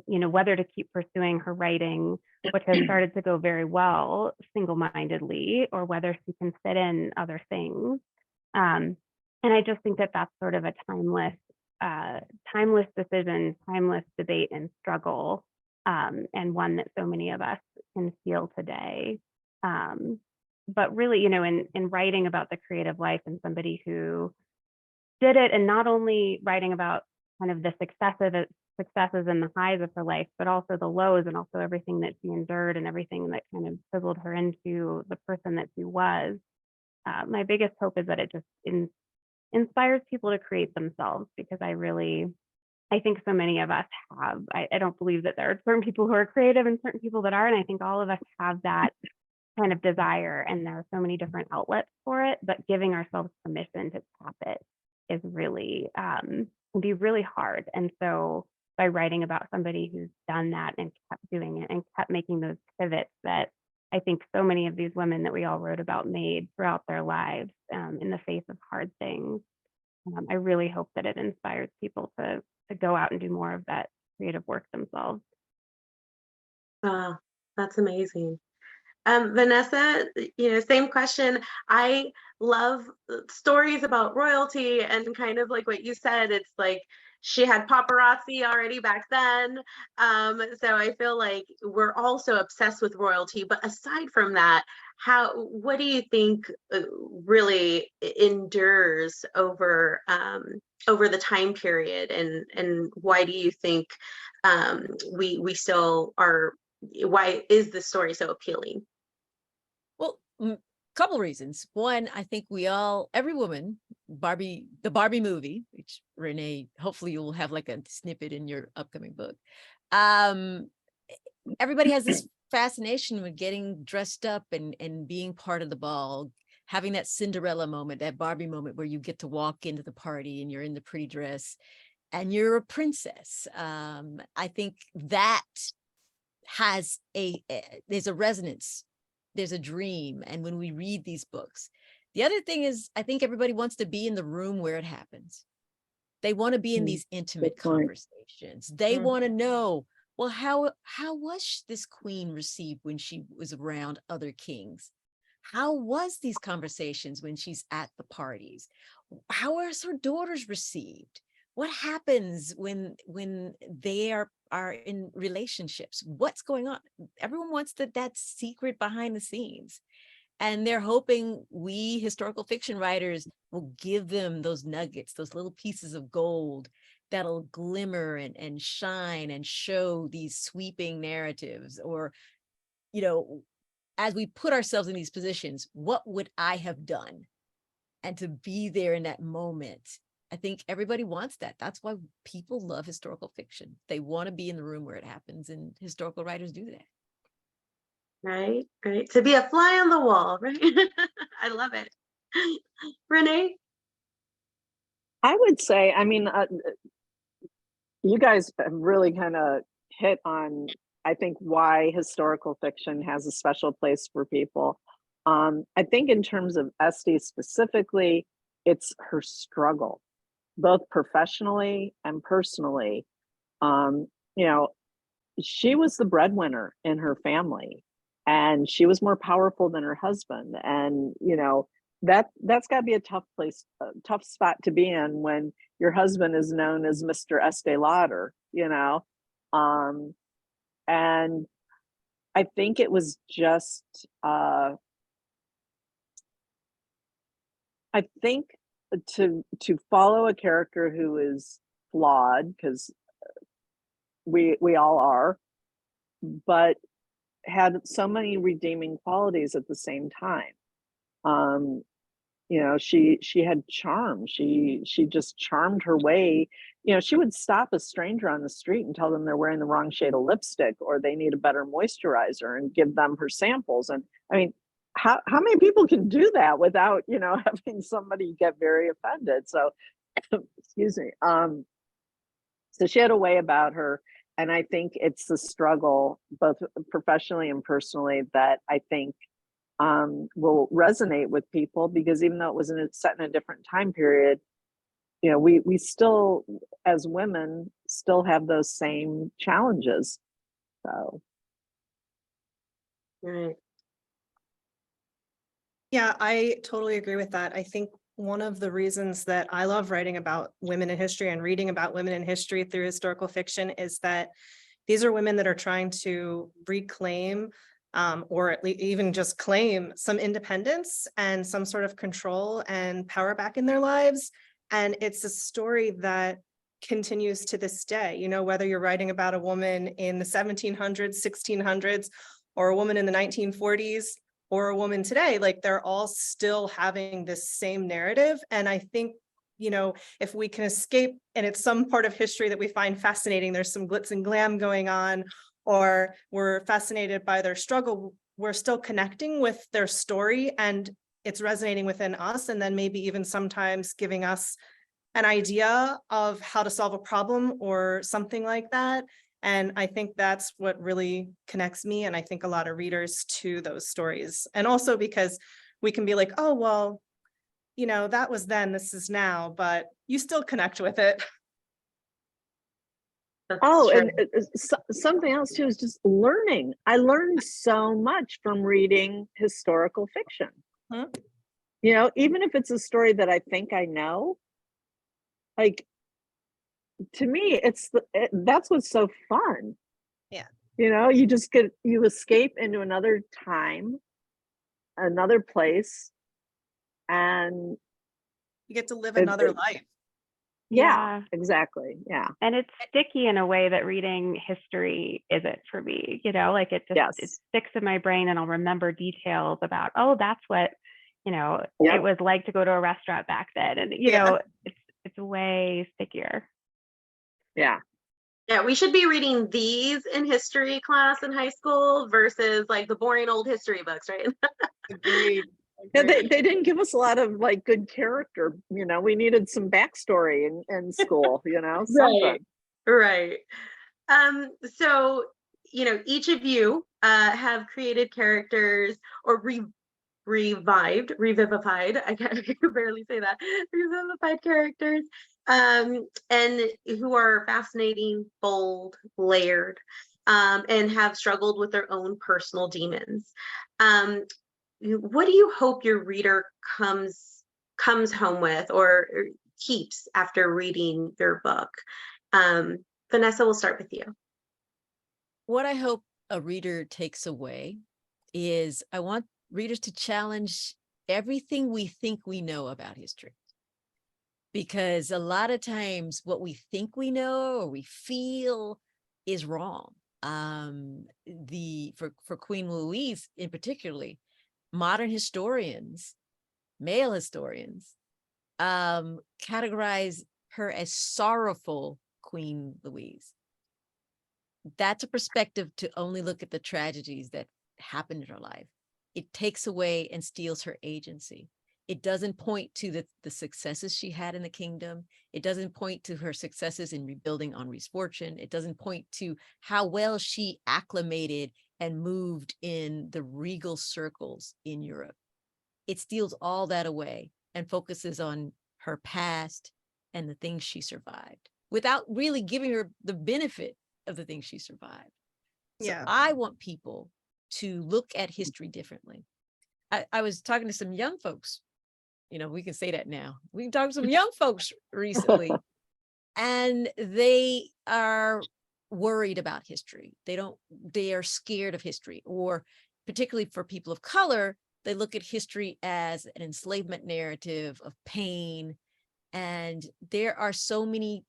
Speaker 6: you know, whether to keep pursuing her writing, which has started to go very well single-mindedly, or whether she can fit in other things. And I just think that that's sort of a timeless decision, timeless debate and struggle, and one that so many of us can feel today. But really, you know, in writing about the creative life and somebody who did it, and not only writing about kind of the successes and the highs of her life, but also the lows, and also everything that she endured and everything that kind of fizzled her into the person that she was. My biggest hope is that it just inspires people to create themselves, because I think so many of us have. I don't believe that there are certain people who are creative and certain people that are, and I think all of us have that kind of desire, and there are so many different outlets for it, but giving ourselves permission to tap it is really, can be really hard. And so by writing about somebody who's done that and kept doing it and kept making those pivots that I think so many of these women that we all wrote about made throughout their lives, in the face of hard things, I really hope that it inspires people to go out and do more of that creative work themselves.
Speaker 4: Wow, that's amazing. Vanessa, same question. I love stories about royalty, and kind of like what you said, it's like she had paparazzi already back then. So I feel like we're also obsessed with royalty. But aside from that, what do you think really endures over the time period, and why do you think we still are? Why is this story so appealing?
Speaker 2: Well, couple reasons. One, I think every woman, the Barbie movie, which Renee, hopefully you'll have like a snippet in your upcoming book. Everybody has this fascination with getting dressed up and being part of the ball, having that Cinderella moment, that Barbie moment where you get to walk into the party and you're in the pretty dress and you're a princess. I think that has there's a resonance, there's a dream. And when we read these books, the other thing is, I think everybody wants to be in the room where it happens. They want to be in these intimate conversations. They want to know, well, how was this queen received when she was around other kings? How was these conversations when she's at the parties? How are her daughters received? What happens when they are in relationships? What's going on? Everyone wants that secret behind the scenes. And they're hoping we historical fiction writers will give them those nuggets, those little pieces of gold that'll glimmer and shine and show these sweeping narratives. Or, as we put ourselves in these positions, what would I have done? And to be there in that moment, I think everybody wants that. That's why people love historical fiction. They want to be in the room where it happens, and historical writers do that.
Speaker 4: Right. To be a fly on the wall, right? I love it. Renee?
Speaker 3: I would say, you guys have really kind of hit on, I think, why historical fiction has a special place for people. I think in terms of Esty specifically, it's her struggle, both professionally and personally. She was the breadwinner in her family, and she was more powerful than her husband. And, that's got to be a tough spot to be in when your husband is known as Mr. Estee Lauder, and I think it was just, I think to follow a character who is flawed, because we all are, but had so many redeeming qualities at the same time. She had charm. She just charmed her way. She would stop a stranger on the street and tell them they're wearing the wrong shade of lipstick, or they need a better moisturizer, and give them her samples. And I mean, how many people can do that without, having somebody get very offended? So, excuse me. So she had a way about her. And I think it's the struggle, both professionally and personally, that I think will resonate with people, because even though it was set in a different time period, we still, as women, still have those same challenges. So.
Speaker 4: Right.
Speaker 5: Yeah, I totally agree with that. I think one of the reasons that I love writing about women in history and reading about women in history through historical fiction is that these are women that are trying to reclaim or at least even just claim some independence and some sort of control and power back in their lives. And it's a story that continues to this day, you know, whether you're writing about a woman in the 1700s, 1600s, or a woman in the 1940s, or a woman today, like they're all still having this same narrative. And I think, you know, if we can escape, and it's some part of history that we find fascinating, there's some glitz and glam going on, or we're fascinated by their struggle, we're still connecting with their story and it's resonating within us. And then maybe even sometimes giving us an idea of how to solve a problem or something like that. And I think that's what really connects me, and I think a lot of readers, to those stories. And also because we can be like, oh, well, you know, that was then, this is now, but you still connect with it.
Speaker 4: That's
Speaker 3: Oh,
Speaker 4: true.
Speaker 3: and something else too is just learning. I learned so much from reading historical fiction.
Speaker 5: Hmm.
Speaker 3: You know, even if it's a story that I think I know, like, to me, that's what's so fun.
Speaker 5: Yeah.
Speaker 3: You know, you escape into another time, another place, and
Speaker 5: You get to live
Speaker 3: It-
Speaker 5: another
Speaker 3: it-
Speaker 5: life.
Speaker 3: yeah, exactly. Yeah.
Speaker 6: And it's sticky in a way that reading history isn't for me, you know, like it
Speaker 3: Yes.
Speaker 6: sticks in my brain and I'll remember details about, oh, that's what, you know,
Speaker 3: Yep.
Speaker 6: it was like to go to a restaurant back then. And, you
Speaker 5: Yeah.
Speaker 6: know, it's way stickier.
Speaker 3: Yeah.
Speaker 4: Yeah, we should be reading these in history class in high school versus like the boring old history books, right?
Speaker 5: Agreed.
Speaker 3: Yeah, they didn't give us a lot of like good character, you know, we needed some backstory in school, you know, something.
Speaker 4: Right. So, you know, each of you have created characters or revivified. I can barely say that. Revivified characters, and who are fascinating, bold, layered, and have struggled with their own personal demons. What do you hope your reader comes home with or keeps after reading your book? Vanessa, we'll start with you.
Speaker 2: What I hope a reader takes away is I want readers to challenge everything we think we know about history. Because a lot of times what we think we know or we feel is wrong. For Queen Louise in particularly, modern historians, male historians, categorize her as sorrowful Queen Louise. That's a perspective to only look at the tragedies that happened in her life. It takes away and steals her agency. It doesn't point to the successes she had in the kingdom. It doesn't point to her successes in rebuilding Henri's fortune. It doesn't point to how well she acclimated and moved in the regal circles in Europe. It steals all that away and focuses on her past and the things she survived without really giving her the benefit of the things she survived. So
Speaker 5: Yeah.
Speaker 2: I want people to look at history differently. I was talking to some young folks, you know, we can say that now. We can talk to some young folks recently, and they are worried about history. They are scared of history, or particularly for people of color, they look at history as an enslavement narrative of pain. And there are so many,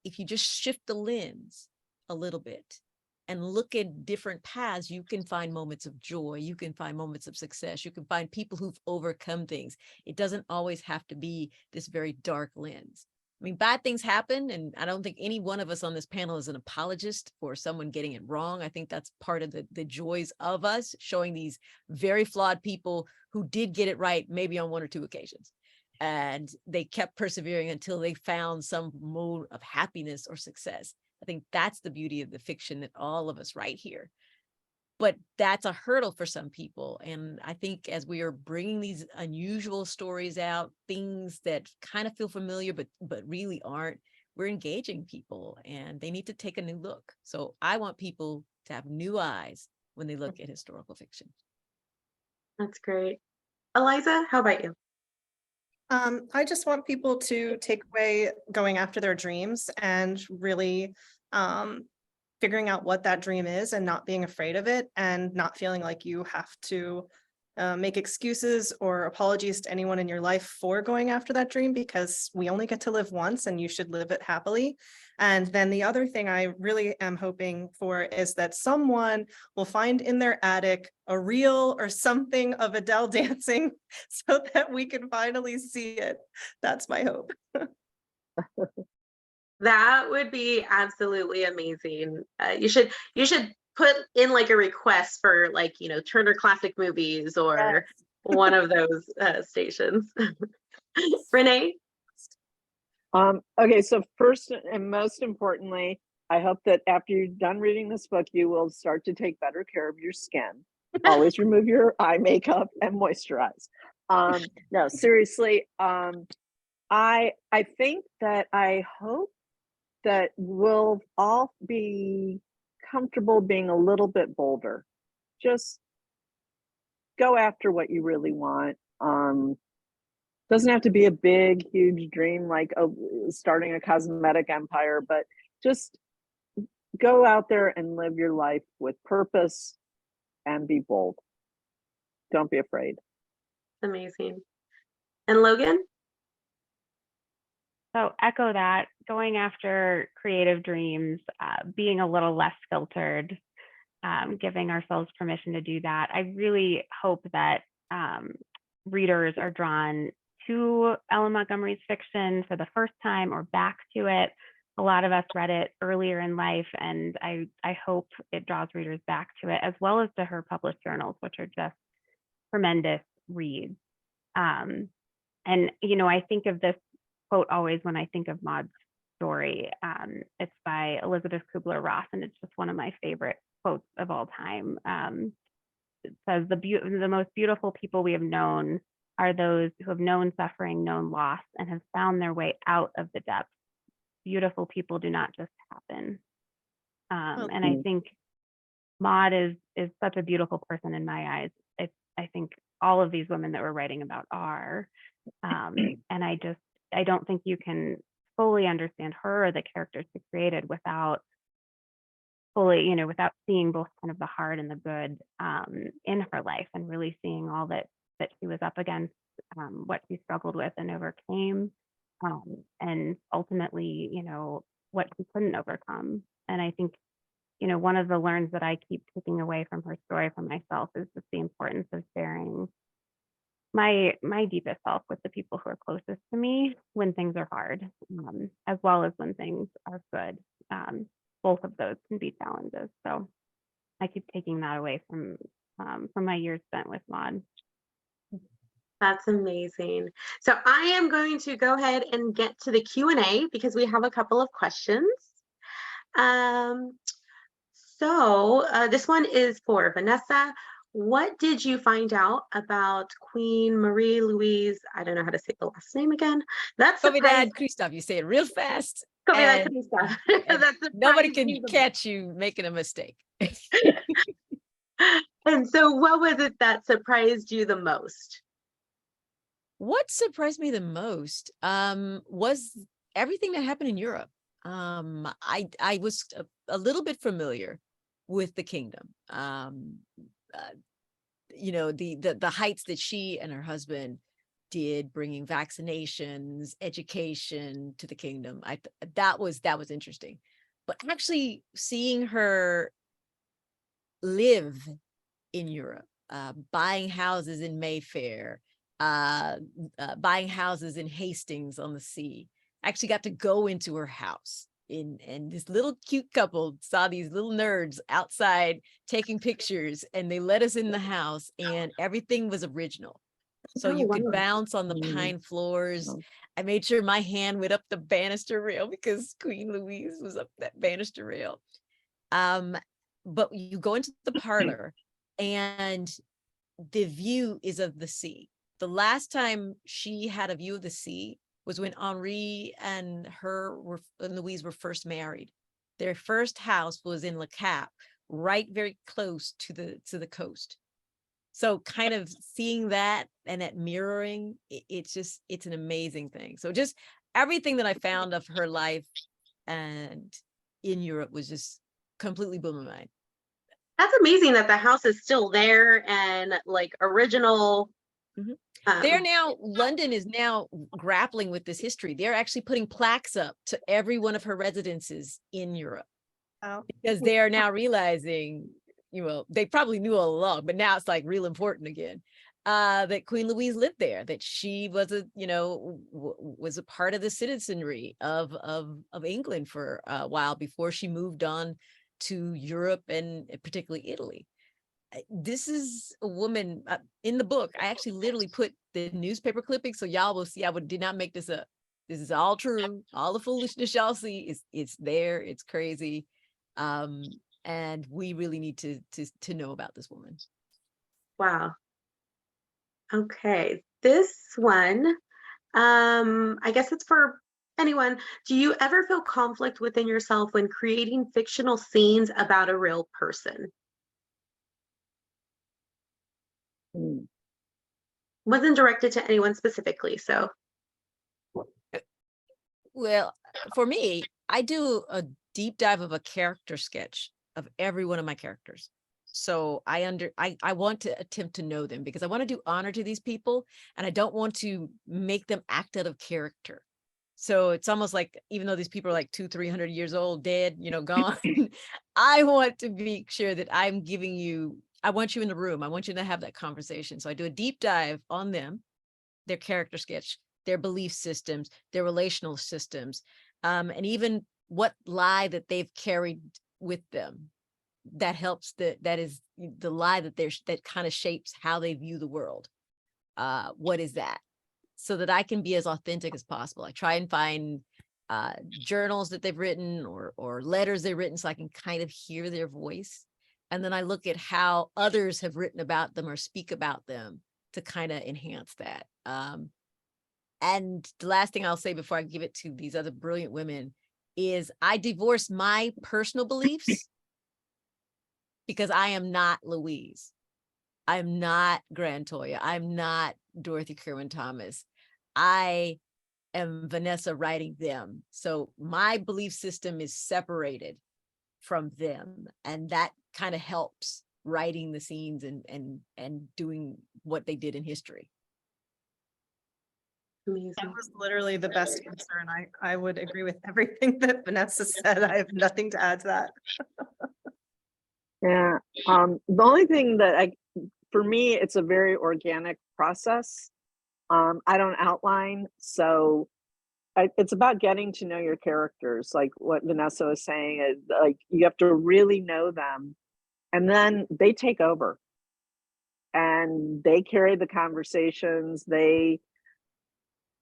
Speaker 2: if you just shift the lens a little bit and look at different paths, you can find moments of joy. You can find moments of success. You can find people who've overcome things. It doesn't always have to be this very dark lens. I mean, bad things happen, and I don't think any one of us on this panel is an apologist for someone getting it wrong. I think that's part of the joys of us, showing these very flawed people who did get it right, maybe on one or two occasions. And they kept persevering until they found some mode of happiness or success. I think that's the beauty of the fiction that all of us write here. But that's a hurdle for some people. And I think as we are bringing these unusual stories out, things that kind of feel familiar, but really aren't, we're engaging people and they need to take a new look. So I want people to have new eyes when they look at historical fiction.
Speaker 4: That's great. Eliza, how about you?
Speaker 5: I just want people to take away going after their dreams and really figuring out what that dream is and not being afraid of it and not feeling like you have to make excuses or apologies to anyone in your life for going after that dream, because we only get to live once and you should live it happily. And then the other thing I really am hoping for is that someone will find in their attic a reel or something of Adele dancing so that we can finally see it. That's my hope.
Speaker 4: That would be absolutely amazing. You should put in like a request for like, you know, Turner Classic Movies or one of those stations. Renee?
Speaker 3: Okay, so first and most importantly, I hope that after you're done reading this book, you will start to take better care of your skin. Always remove your eye makeup and moisturize. No, seriously, I think that I hope that we'll all be comfortable being a little bit bolder. Just go after what you really want. Doesn't have to be a big, huge dream like starting a cosmetic empire, but just go out there and live your life with purpose and be bold. Don't be afraid.
Speaker 4: Amazing. And Logan?
Speaker 6: So echo that, going after creative dreams, being a little less filtered, giving ourselves permission to do that. I really hope that readers are drawn to Ellen Montgomery's fiction for the first time or back to it. A lot of us read it earlier in life, and I hope it draws readers back to it, as well as to her published journals, which are just tremendous reads. And, you know, I think of this quote always when I think of Maud's story. It's by Elizabeth Kubler-Ross, and it's just one of my favorite quotes of all time. It says, the most beautiful people we have known are those who have known suffering, known loss, and have found their way out of the depths. Beautiful people do not just happen. And I think Maud is such a beautiful person in my eyes. I think all of these women that we're writing about are. And I don't think you can fully understand her or the characters she created without fully, you know, without seeing both kind of the hard and the good in her life, and really seeing all that she was up against, what she struggled with and overcame, and ultimately, you know, what she couldn't overcome. And I think, you know, one of the learns that I keep taking away from her story for myself is just the importance of sharing my deepest self with the people who are closest to me when things are hard, as well as when things are good. Both of those can be challenges. So I keep taking that away from my years spent with Maud.
Speaker 4: That's amazing. So I am going to go ahead and get to the Q&A because we have a couple of questions. This one is for Vanessa. What did you find out about Queen Marie Louise? I don't know how to say the last name again. That's
Speaker 2: Covidad Christoph, you say it real fast.
Speaker 4: Covidad
Speaker 2: and-
Speaker 4: Christoph.
Speaker 2: and
Speaker 4: That's
Speaker 2: nobody can catch you making a mistake.
Speaker 4: And so what was it that surprised you the most?
Speaker 2: What surprised me the most was everything that happened in Europe. I was a little bit familiar with the kingdom. You know, the heights that she and her husband did, bringing vaccinations, education to the kingdom. That was interesting. But actually seeing her live in Europe, buying houses in Mayfair, buying houses in Hastings on the Sea. I actually got to go into her house, and this little cute couple saw these little nerds outside taking pictures, and they let us in the house, and everything was original. So you could bounce on the pine floors. I made sure my hand went up the banister rail because Queen Louise was up that banister rail. But you go into the parlor and the view is of the sea. The last time she had a view of the sea was when Henri and Louise were first married. Their first house was in Le Cap, right very close to the coast. So kind of seeing that and that mirroring, it's an amazing thing. So just everything that I found of her life and in Europe was just completely blew my mind.
Speaker 4: That's amazing that the house is still there and like original.
Speaker 2: Mhm.
Speaker 4: um,
Speaker 2: They're now, London is now grappling with this history. They're actually putting plaques up to every one of her residences in Europe
Speaker 5: Oh,
Speaker 2: because they are now realizing, they probably knew all along, but now it's like real important again. That Queen Louise lived there, that she was was a part of the citizenry of England for a while before she moved on to Europe and particularly Italy. This is a woman in the book. I actually literally put the newspaper clipping, so y'all will see. Did not make this up. This is all true. All the foolishness y'all see it's there. It's crazy, and we really need to know about this woman.
Speaker 4: wow. Okay, this one, I guess it's for anyone. Do you ever feel conflict within yourself when creating fictional scenes about a real person? Wasn't directed to anyone specifically, so.
Speaker 2: Well, for me, I do a deep dive of a character sketch of every one of my characters. So I want to attempt to know them because I want to do honor to these people and I don't want to make them act out of character. So it's almost like, even though these people are like 200-300 years old, dead, gone, I want to be sure that I'm giving you, I want you in the room. I want you to have that conversation. So I do a deep dive on them, their character sketch, their belief systems, their relational systems, and even what lie that they've carried with them. That helps, that is the lie that kind of shapes how they view the world. What is that? So that I can be as authentic as possible. I try and find journals that they've written or letters they've written so I can kind of hear their voice. And then I look at how others have written about them or speak about them to kind of enhance that. And the last thing I'll say before I give it to these other brilliant women is I divorce my personal beliefs because I am not Louise. I'm not Grantoya. I'm not Dorothy Kerwin Thomas. I am Vanessa writing them. So my belief system is separated from them. And that kind of helps writing the scenes and doing what they did in history.
Speaker 4: Amazing.
Speaker 5: that was literally the best answer. And I would agree with everything that Vanessa said. I have nothing to add to that.
Speaker 3: Yeah. The only thing that for me, it's a very organic process. I don't outline, so it's about getting to know your characters. Like what Vanessa was saying, is like you have to really know them, and then they take over, and they carry the conversations. They,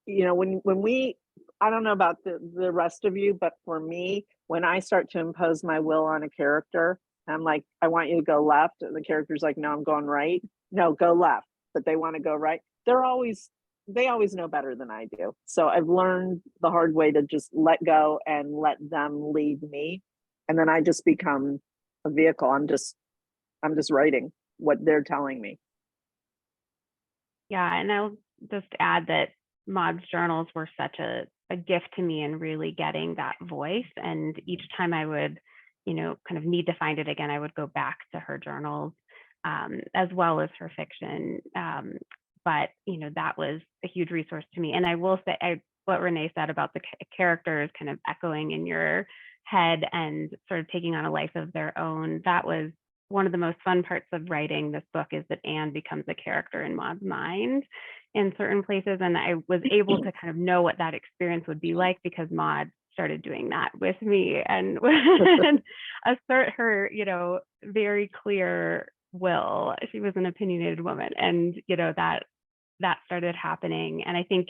Speaker 3: when we, I don't know about the rest of you, but for me, when I start to impose my will on a character, I'm like, I want you to go left. And the character's like, no, I'm going right. No, go left. But they want to go right. They always know better than I do. So I've learned the hard way to just let go and let them lead me. And then I just become a vehicle. I'm just writing what they're telling me.
Speaker 6: Yeah, and I'll just add that Maud's journals were such a gift to me in really getting that voice. And each time I would, kind of need to find it again, I would go back to her journals, as well as her fiction. But, that was a huge resource to me. And I will say, what Renee said about the characters kind of echoing in your head and sort of taking on a life of their own, that was one of the most fun parts of writing this book, is that Anne becomes a character in Maud's mind in certain places. And I was able to kind of know what that experience would be like because Maud started doing that with me and assert her, very clear will. She was an opinionated woman, and, that started happening. And I think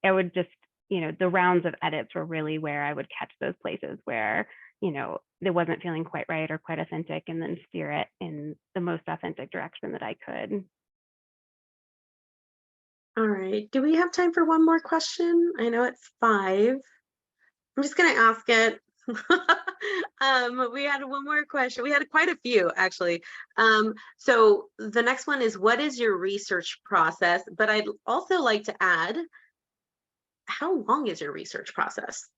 Speaker 6: it would just, the rounds of edits were really where I would catch those places where, it wasn't feeling quite right or quite authentic, and then steer it in the most authentic direction that I could.
Speaker 4: All right. Do we have time for one more question? I know it's 5. I'm just going to ask it. We had one more question. We had quite a few, actually. So the next one is, what is your research process? But I'd also like to add, how long is your research process?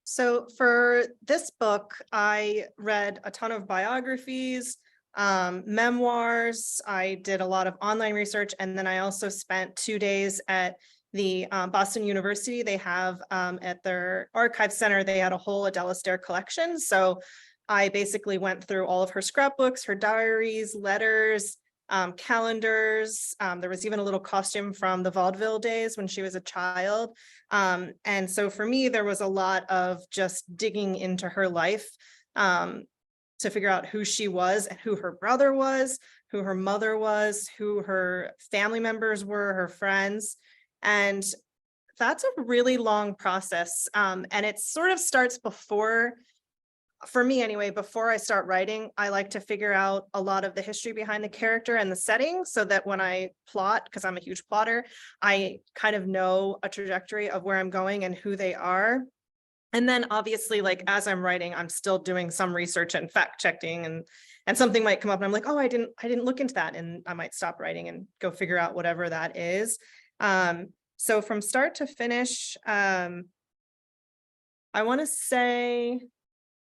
Speaker 5: So for this book, I read a ton of biographies, memoirs. I did a lot of online research, and then I also spent 2 days at the Boston University. They have at their archive center, they had a whole Adele Astaire collection. So I basically went through all of her scrapbooks, her diaries, letters, calendars. There was even a little costume from the vaudeville days when she was a child. And so for me, there was a lot of just digging into her life to figure out who she was and who her brother was, who her mother was, who her family members were, her friends. And that's a really long process. And it sort of starts before, for me anyway, before I start writing, I like to figure out a lot of the history behind the character and the setting so that when I plot, because I'm a huge plotter, I kind of know a trajectory of where I'm going and who they are. And then obviously, like, as I'm writing, I'm still doing some research and fact checking, and something might come up and I'm like, oh, I didn't look into that. And I might stop writing and go figure out whatever that is. So from start to finish, I want to say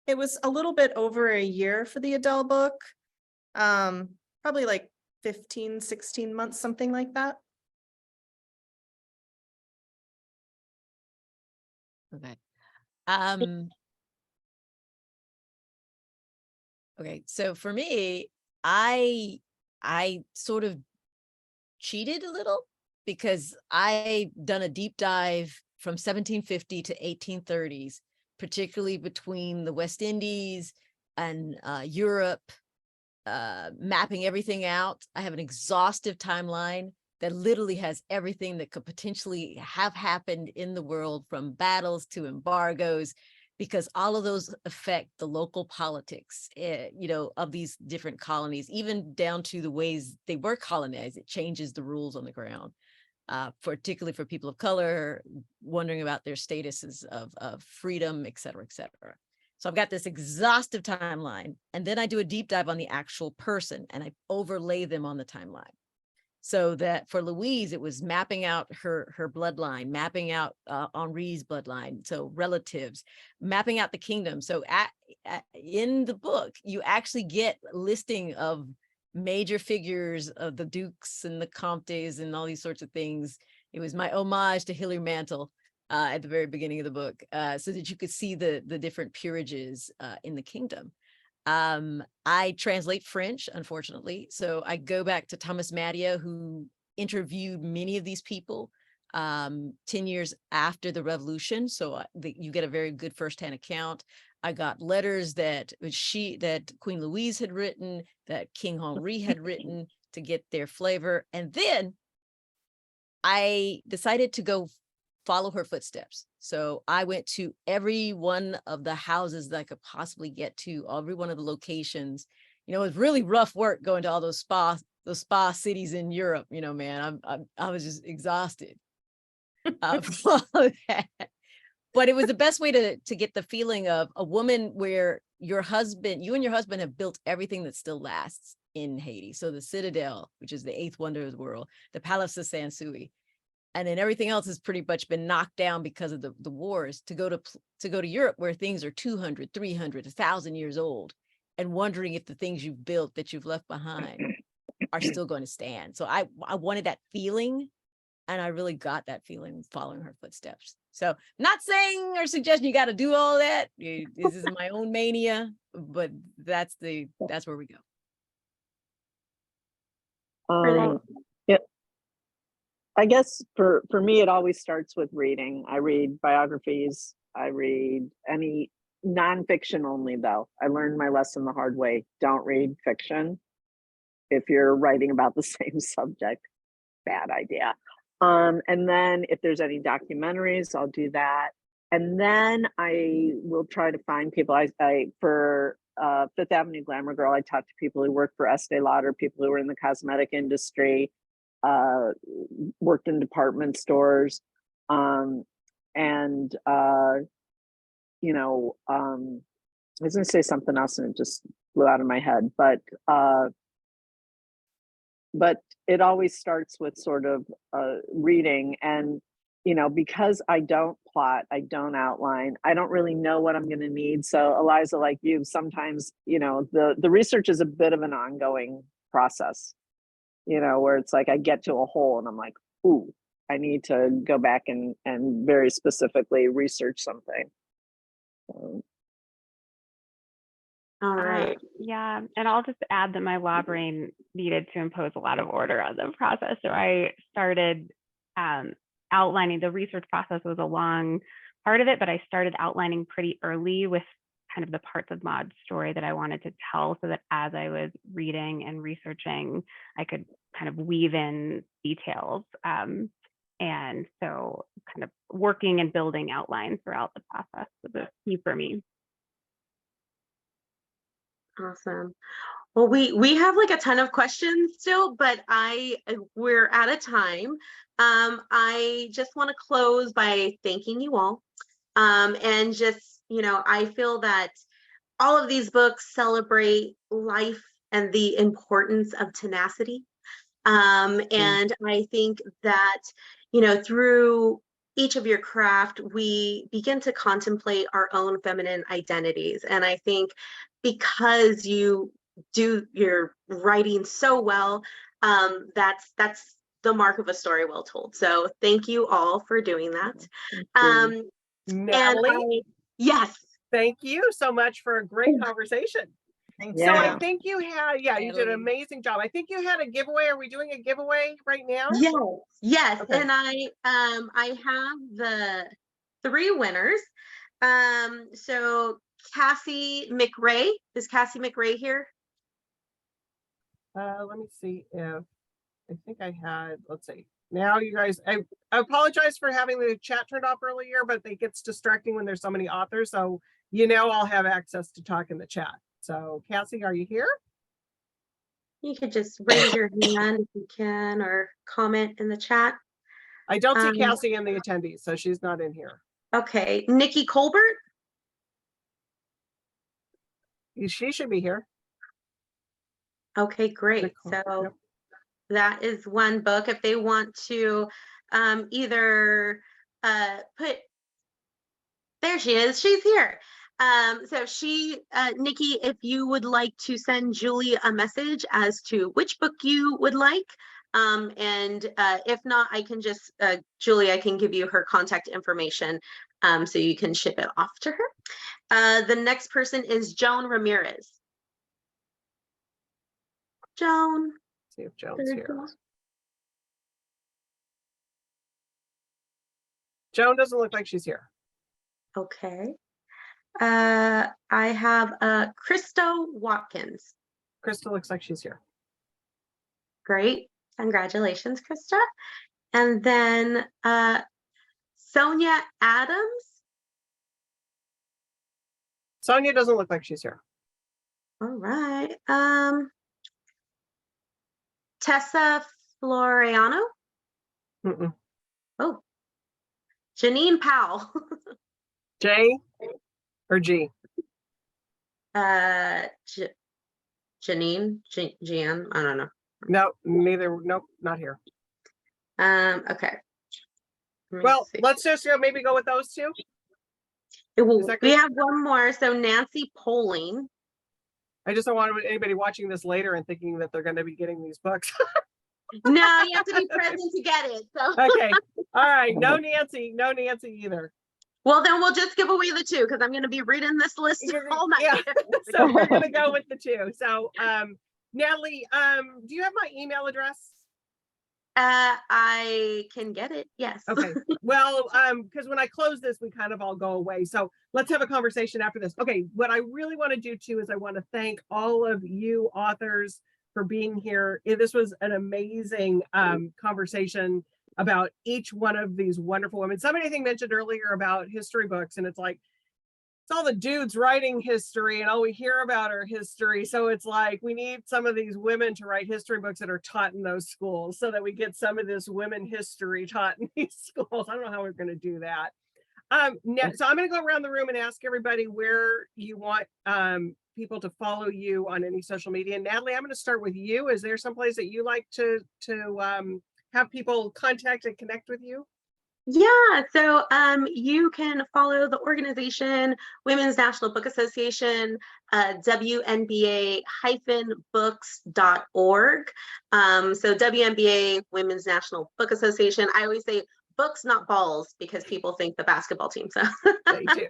Speaker 5: it was a little bit over a year for the Adele book, probably like 15, 16 months, something like that.
Speaker 2: Okay. Okay, so for me, I sort of cheated a little because I done a deep dive from 1750 to 1830s, particularly between the West Indies and Europe, mapping everything out. I have an exhaustive timeline that literally has everything that could potentially have happened in the world, from battles to embargoes, because all of those affect the local politics, of these different colonies, even down to the ways they were colonized. It changes the rules on the ground, particularly for people of color, wondering about their statuses of freedom, et cetera, et cetera. So I've got this exhaustive timeline, and then I do a deep dive on the actual person and I overlay them on the timeline. So that for Louise, it was mapping out her bloodline, mapping out Henri's bloodline, so relatives, mapping out the kingdom. So in the book, you actually get a listing of major figures of the dukes and the comtes and all these sorts of things. It was my homage to Hilary Mantel at the very beginning of the book, so that you could see the different peerages in the kingdom. I translate French, unfortunately. So I go back to Thomas Mattia, who interviewed many of these people 10 years after the revolution. So you get a very good firsthand account. I got letters that Queen Louise had written, that King Henri had written, to get their flavor. And then I decided to go follow her footsteps. So I went to every one of the houses that I could possibly get to, every one of the locations. It was really rough work going to all those spa cities in Europe. Man, I was just exhausted from all of that. But it was the best way to get the feeling of a woman where you and your husband have built everything that still lasts in Haiti. So the Citadel, which is the 8th wonder of the world, the Palace of Sanssouci, and then everything else has pretty much been knocked down because of the wars. To go to Europe, where things are 200, 300, 1,000 years old, and wondering if the things you've built that you've left behind are still going to stand. So I wanted that feeling, and I really got that feeling following her footsteps. So not saying or suggesting you got to do all that. This is my own mania, but that's where we go.
Speaker 3: Yeah. I guess for me, it always starts with reading. I read biographies. I read any nonfiction only, though. I learned my lesson the hard way. Don't read fiction if you're writing about the same subject. Bad idea. And then if there's any documentaries, I'll do that. And then I will try to find people. For Fifth Avenue Glamour Girl, I talked to people who work for Estee Lauder, people who were in the cosmetic industry, worked in department stores, I was going to say something else and it just flew out of my head, but it always starts with sort of reading. And you know, because I don't plot, I don't outline, I don't really know what I'm going to need. So Eliza, like you, sometimes, you know, the research is a bit of an ongoing process, you know, where it's like I get to a hole and I'm like, ooh, I need to go back and very specifically research something. So.
Speaker 4: All right.
Speaker 6: Yeah, and I'll just add that my law brain needed to impose a lot of order on the process. So I started outlining. The research process was a long part of it, but I started outlining pretty early with kind of the parts of Maud's story that I wanted to tell, so that as I was reading and researching, I could kind of weave in details. And so kind of working and building outlines throughout the process was a key for me.
Speaker 4: Awesome. Well, we have like a ton of questions still, but we're out of time. I just want to close by thanking you all. And just, you know, I feel that all of these books celebrate life and the importance of tenacity. And I think that, you know, through each of your craft, we begin to contemplate our own feminine identities. And I think because you do your writing so well, that's the mark of a story well told. So thank you all for doing that.
Speaker 1: Natalie,
Speaker 4: yes.
Speaker 1: thank you so much for a great conversation.
Speaker 5: Thanks.
Speaker 1: So
Speaker 3: Yeah.
Speaker 1: I think you had, you did an amazing job. I think you had a giveaway. Are we doing a giveaway right now?
Speaker 4: Yes.
Speaker 1: Okay.
Speaker 4: And I have the 3 winners. So Cassie McRae, is Cassie McRae here?
Speaker 1: Let me see if I think I had, let's see. Now you guys, I apologize for having the chat turned off earlier, but it gets distracting when there's so many authors. So, you know, I'll have access to talk in the chat. So Cassie, are you here?
Speaker 4: You could just raise your hand if you can, or comment in the chat.
Speaker 1: I don't see Cassie in the attendees, so she's not in here.
Speaker 4: Okay, Nikki Colbert.
Speaker 1: She should be here.
Speaker 4: Okay, great. So that is one book. If they want to either put, there she is, she's here. So Nikki, if you would like to send Julie a message as to which book you would like, and if not, I can just, Julie, I can give you her contact information so you can ship it off to her. The next person is Joan Ramirez. Joan.
Speaker 1: Let's see if Joan's here. Joan doesn't look like she's here.
Speaker 4: Okay. I have Christo Watkins.
Speaker 1: Krista looks like she's here.
Speaker 4: Great. Congratulations, Krista. And then Sonia Adams.
Speaker 1: Sonia doesn't look like she's here.
Speaker 4: All right. Tessa Floriano.
Speaker 1: Mm-mm.
Speaker 4: Oh. Janine Powell.
Speaker 1: J or G?
Speaker 4: Janine, Jan, I don't know.
Speaker 1: No, neither. Nope, not here.
Speaker 4: Okay.
Speaker 1: Well, let's just maybe go with those two.
Speaker 4: We have one more. So Nancy Poling.
Speaker 1: I just don't want anybody watching this later and thinking that they're going to be getting these books.
Speaker 4: No, you have to be present to get it. So
Speaker 1: okay. All right. No Nancy either.
Speaker 4: Well, then we'll just give away the 2 because I'm going to be reading this list all night.
Speaker 1: Yeah. So we're going to go with the 2. So Natalie, do you have my email address?
Speaker 4: I can get it. Yes.
Speaker 1: Okay. Well, because when I close this, we kind of all go away. So let's have a conversation after this. Okay. What I really want to do too is I want to thank all of you authors for being here. This was an amazing conversation about each one of these wonderful women. Somebody I think mentioned earlier about history books, and it's like, it's all the dudes writing history and all we hear about our history. So it's like, we need some of these women to write history books that are taught in those schools so that we get some of this women history taught in these schools. I don't know how we're going to do that. So I'm going to go around the room and ask everybody where you want people to follow you on any social media. Natalie, I'm going to start with you. Is there someplace that you like to have people contact and connect with you?
Speaker 4: Yeah, so you can follow the organization Women's National Book Association, WNBA-books.org. So WNBA, Women's National Book Association. I always say books, not balls, because people think the basketball team. So
Speaker 1: They do.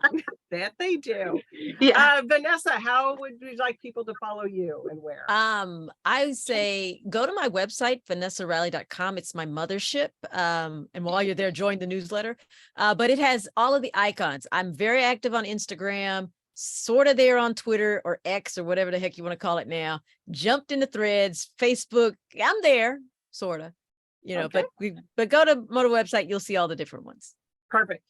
Speaker 1: That they do.
Speaker 4: yeah.
Speaker 1: Vanessa, how would you like people to follow you and where?
Speaker 2: I would say go to my website, vanessariley.com. It's my mothership. And while you're there, join the newsletter. But it has all of the icons. I'm very active on Instagram, sort of there on Twitter or X or whatever the heck you want to call it now. Jumped into Threads, Facebook. I'm there, sort of. You know,
Speaker 1: Okay.
Speaker 2: but go to Motor website, you'll see all the different ones.
Speaker 1: Perfect.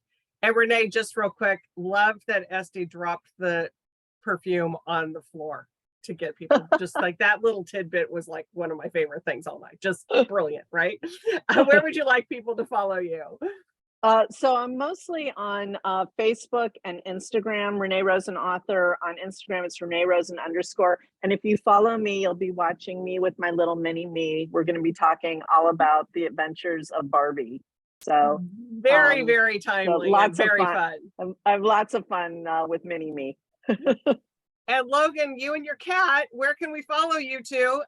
Speaker 1: And Renee, just real quick, love that Esty dropped the perfume on the floor to get people just like that little tidbit was like one of my favorite things all night. Just brilliant, right? Where would you like people to follow you?
Speaker 3: So I'm mostly on Facebook and Instagram, Renee Rosen author. On Instagram, it's Renee Rosen _. And if you follow me, you'll be watching me with my little mini me. We're going to be talking all about the adventures of Barbie. So
Speaker 1: very, very timely and very fun.
Speaker 3: I have lots of fun with mini me.
Speaker 1: And Logan, you and your cat, where can we follow you to?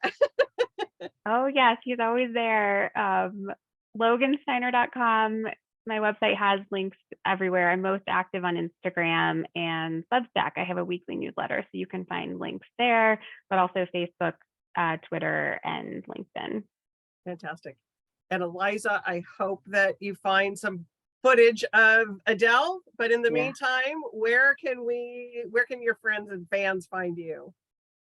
Speaker 6: Oh yes, he's always there. Logansteiner.com. My website has links everywhere. I'm most active on Instagram and Substack. I have a weekly newsletter, so you can find links there, but also Facebook, Twitter, and LinkedIn.
Speaker 1: Fantastic. And Eliza, I hope that you find some footage of Adele, but in the meantime, where can your friends and fans find you?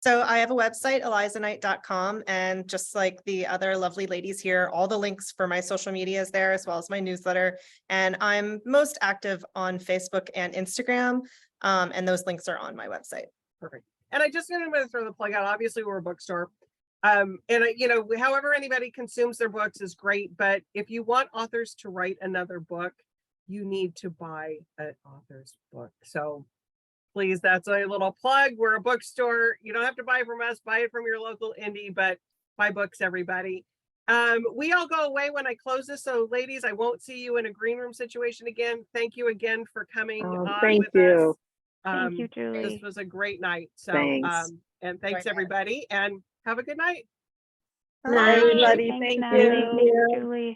Speaker 5: So I have a website, elizaknight.com, and just like the other lovely ladies here, all the links for my social media is there, as well as my newsletter. And I'm most active on Facebook and Instagram, and those links are on my website.
Speaker 1: Perfect. And I just didn't want to throw the plug out. Obviously, we're a bookstore. And you know, however anybody consumes their books is great, but if you want authors to write another book, you need to buy an author's book. So please, that's a little plug. We're a bookstore. You don't have to buy from us, buy it from your local indie, but buy books, everybody. We all go away when I close this. So ladies, I won't see you in a green room situation again. Thank you again for coming on with us.
Speaker 6: Thank you, Julie.
Speaker 1: This was a great night. So,
Speaker 3: Thanks.
Speaker 1: and thanks everybody, and have a good night.
Speaker 3: Bye, everybody.
Speaker 6: Thanks,
Speaker 3: Thank
Speaker 6: Natalie.
Speaker 3: you.
Speaker 6: Thanks, Julie.